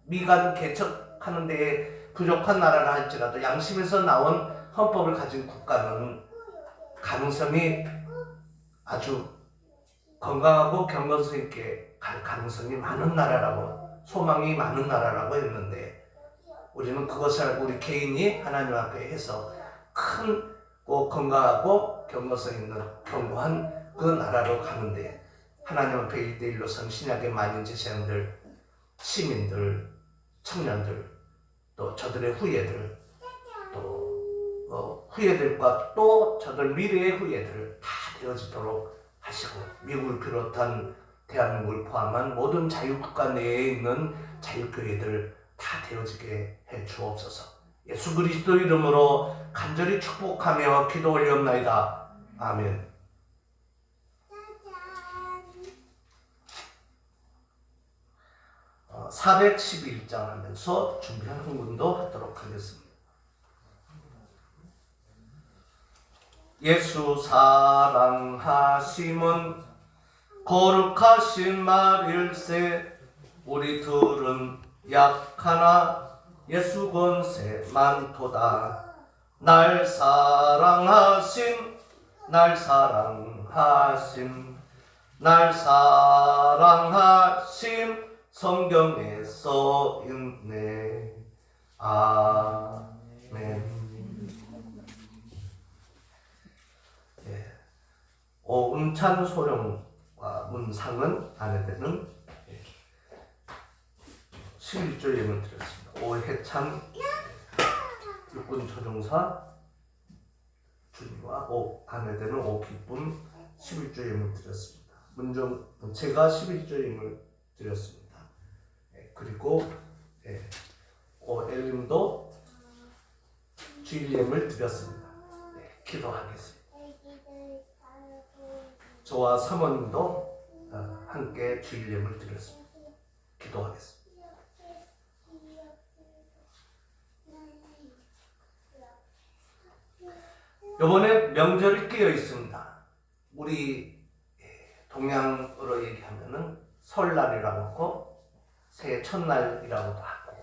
미간 개척하는 데에 부족한 나라라 할지라도 양심에서 나온 헌법을 가진 국가는 가능성이 아주 건강하고 경건성 있게 갈 가능성이 많은 나라라고 소망이 많은 나라라고 했는데 우리는 그것을 알고 우리 개인이 하나님 앞에 해서 큰 건강하고 경건성 있는 견고한 그 나라로 가는데 하나님 앞에 1대1로 선 신약의 만인 제사장들, 시민들, 청년들 또 저들의 후예들 또 후예들과 또 저들 미래의 후예들 다 되어지도록 하시고 미국을 비롯한 대한민국을 포함한 모든 자유국가 내에 있는 자유교회들 다 되어지게 해 주옵소서. 예수 그리스도 이름으로 간절히 축복하며 기도 올리옵나이다. 아멘. 짜잔. 411장 하면서 준비한 흥분도 하도록 하겠습니다. 예수 사랑하심은 거룩하신 말일세. 우리들은 약하나 예수 권세 많도다. 날 사랑하심 날 사랑하심 날 사랑하심 성경에 써있네. 아멘. 오은찬 소령과 문상은 아내들은 11조 예물 드렸습니다. 오해찬 육군 조종사 준이와 아내들은 오기쁨 11조 예물 드렸습니다. 제가 11조 예물 드렸습니다. 그리고 엘림도 주일 예물 드렸습니다. 기도하겠습니다. 저와 사모님도 함께 주일 예물 드렸습니다. 기도하겠습니다. 이번에 명절이 끼어 있습니다. 우리 동양으로 얘기하면은 설날이라고 하고 새해 첫날이라고도 하고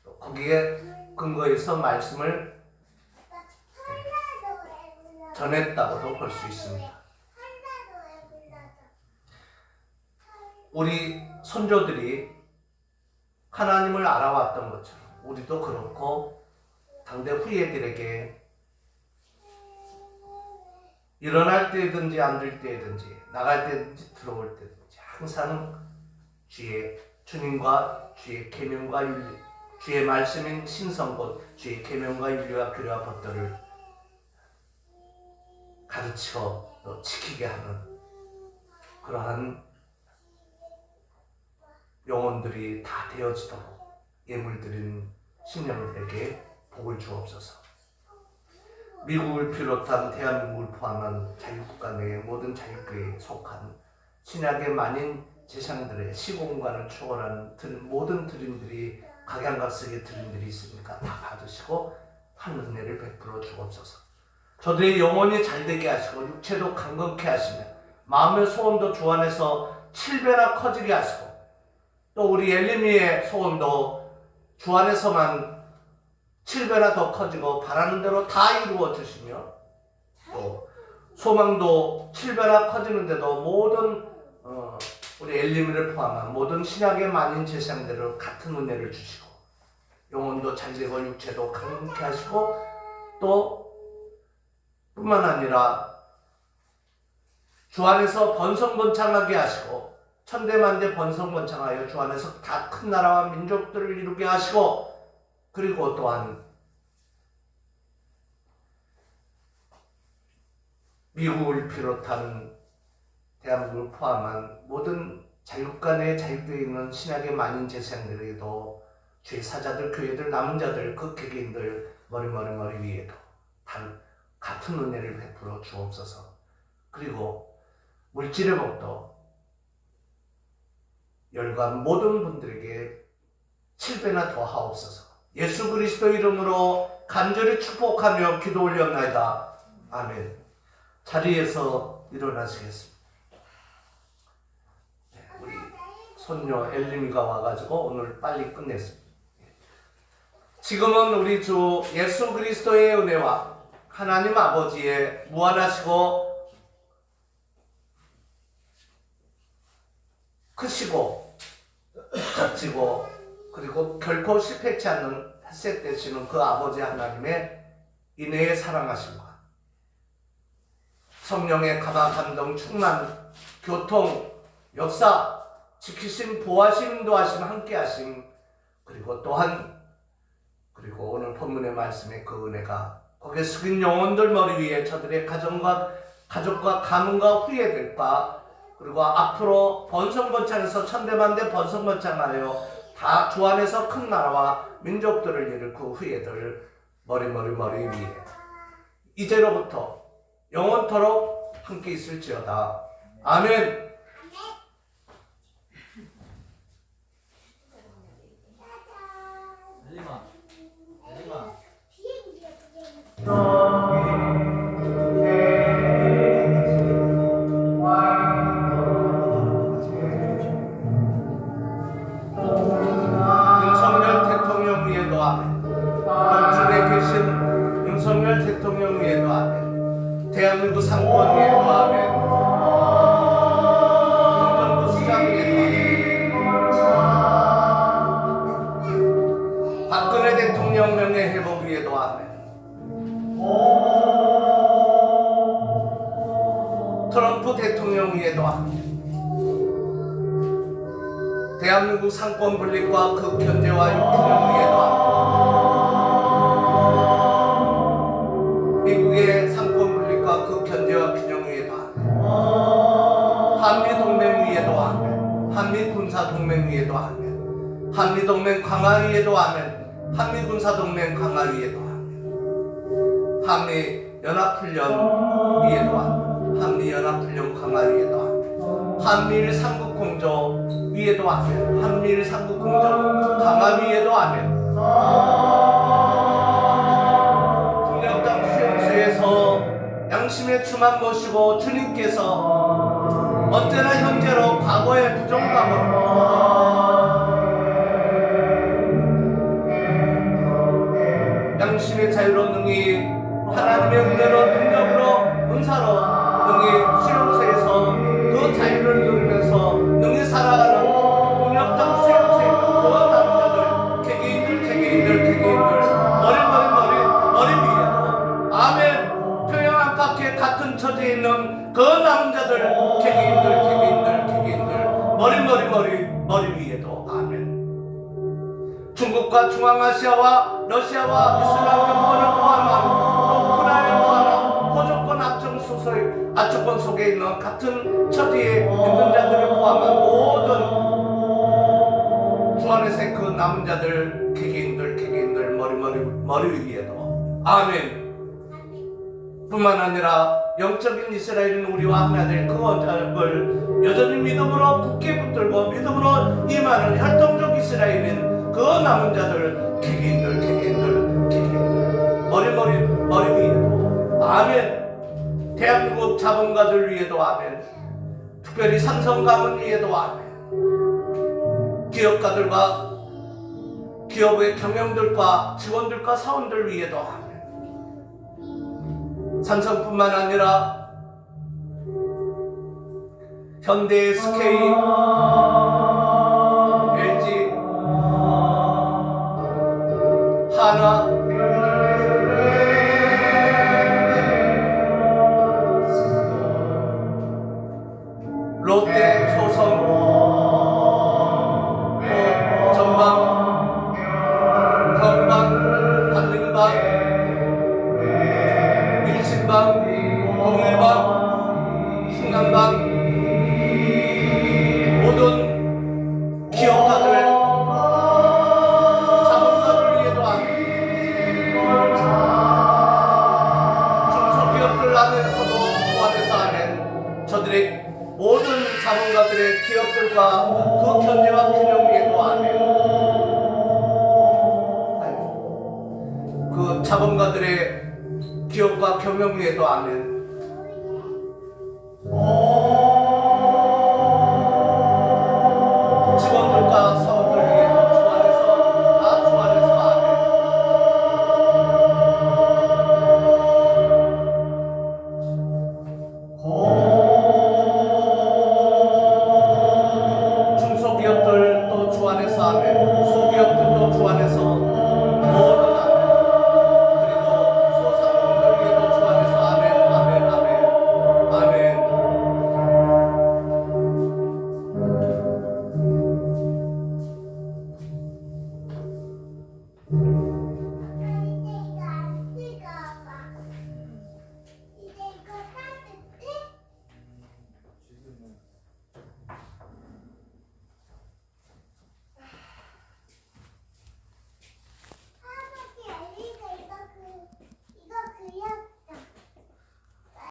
또 거기에 근거해서 말씀을 전했다고도 볼 수 있습니다. 우리 선조들이 하나님을 알아왔던 것처럼 우리도 그렇고 당대 후예들에게 일어날 때든지 앉을 때든지 나갈 때든지 들어올 때든지 항상 주님과 주의 계명과 윤리, 주의 말씀인 신성곧 주의 계명과 윤리와 규례와 법도를 가르치고 또 지키게 하는 그러한 영혼들이 다 되어지도록 예물드린 신령들에게 복을 주옵소서. 미국을 비롯한 대한민국을 포함한 자유국가 내의 모든 자유교회에 속한 신약의 만인 제상들의 시공간을 초월하는 모든 드림들이 각양각색의 드림들이 있으니까 다 받으시고 한 은혜를 베풀어 주옵소서. 저들의 영혼이 잘되게 하시고 육체도 강건케 하시며 마음의 소원도 주 안에서 7배나 커지게 하시고 또 우리 엘리미의 소원도 주 안에서만 7배나 더 커지고 바라는 대로 다 이루어 주시며 또 소망도 7배나 커지는데도 모든 우리 엘리미를 포함한 모든 신약의 만인 제사장들을 같은 은혜를 주시고 영혼도 잘되고 육체도 강건케 하시고 또 뿐만 아니라 주 안에서 번성번창하게 하시고 천대만대 번성번창하여 주 안에서 다 큰 나라와 민족들을 이루게 하시고 그리고 또한 미국을 비롯한 대한민국을 포함한 모든 자유국가 내 자유교회에 있는 신약의 만인 제사장들에게도 주의 사자들, 교회들, 남은 자들, 극회개인들 머리 위에도 같은 은혜를 베풀어 주옵소서. 그리고 물질의 복도 열관 모든 분들에게 7배나 더 하옵소서. 예수 그리스도 이름으로 간절히 축복하며 기도 올렸나이다. 아멘. 자리에서 일어나시겠습니다. 우리 손녀 엘림이가 와가지고 오늘 빨리 끝냈습니다. 지금은 우리 주 예수 그리스도의 은혜와 하나님 아버지의 무한하시고 크시고 값지고 그리고 결코 실패치 않는 햇색 되시는 그 아버지 하나님의 인애의 사랑하심과 성령의 가다 감동 충만 교통 역사 지키심 보호하심 인도하심 함께하심 그리고 또한 오늘 본문의 말씀의 그 은혜가 거기에 숙인 영혼들 머리 위에 저들의 가정과 가족과 가문과 후예들과 그리고 앞으로 번성번창에서 천대만대 번성번창하여 다 주 안에서 큰 나라와 민족들을 일으킬 후예들 머리 위에 이제로부터 영원토록 함께 있을지어다. 아멘. 엘리마 비행기야 비행기. 윤석열 대통령 위에도 아멘. 영준에 계신 윤석열 대통령 위에도 아멘. 대한민국 상권 위에도 아멘. 행정부 수장 위에도 아멘. 박근혜 대통령 명예 회복 위에도 아멘. 트럼프 대통령 위에도 아멘. 대한민국 상권 분립과 극현재와 균형 위에도 아멘. 미국의 상권 분립과 극현재와 균형 위에도 아멘. 한미 동맹 위에도 아멘. 한미 군사 동맹 위에도 아멘. 한미 동맹 강화 위에도 아멘. 한미 군사 동맹 강화 위에도 아멘. 한미 연합훈련 위에도 아멘. 한미 연합훈련 강화 위에도 아멘. 한미일 삼국공조 위에도 아멘. 한미일 삼국공조 강화 위에도 아멘. 북녘땅 수용소에서 양심의 주만 모시고 주님께서 언제나 현재로 과거의 부정감으로 양심의 자유로 능히 하나님의 은혜로 능력으로 은사로 능히 수용소에서 그 자유를 누리면서 능히 살아가는 북녘땅 수용소에 있는 그 남자들 개개인들 머리 위에도 아멘. 평양 안팎에 같은 처지에 있는 그 남자들 개개인들 머리 위에도 아멘. 중국과 중앙아시아와 러시아와 이슬람 정권을 포함한 우크라이나를 포함한 호조권 악정권 속에 있는 같은 처지에 있는 자들을 포함한 모든 주 안에서의 그 남은 자들 개개인들 머리 위에도 아멘. 뿐만 아니라 영적인 이스라엘인 우리와 하나 될 그 언약을 여전히 믿음으로 굳게 붙들고 믿음으로 임하는 혈통적 이스라엘인 그 남은 자들 개개인들 머리 위에도 아멘. 대한민국 자본가들 위에도 아멘. 특별히 삼성 가문 위에도 아멘. 기업가들과 기업의 경영들과 직원들과 사원들 위에도 아멘. 삼성뿐만 아니라 현대, SK, LG, 한화, 롯데, 효성, 또 전방, 경방, 한림방, 일신방, 동일방, 충남방 모든 기업가들, 자본가들 위에도 중소기업들 안에서도 주 안에서 아멘. 저들의 모든 자본가들의 기업들과 그 견제와 균형 위에도 아멘. 그 자본가들의 기업과 경영 위에도 아멘. 직원들과 사원들 위에도 주 안에서 다 주 안에서 아멘. 중소기업들 또 주 안에서 아멘. 소기업들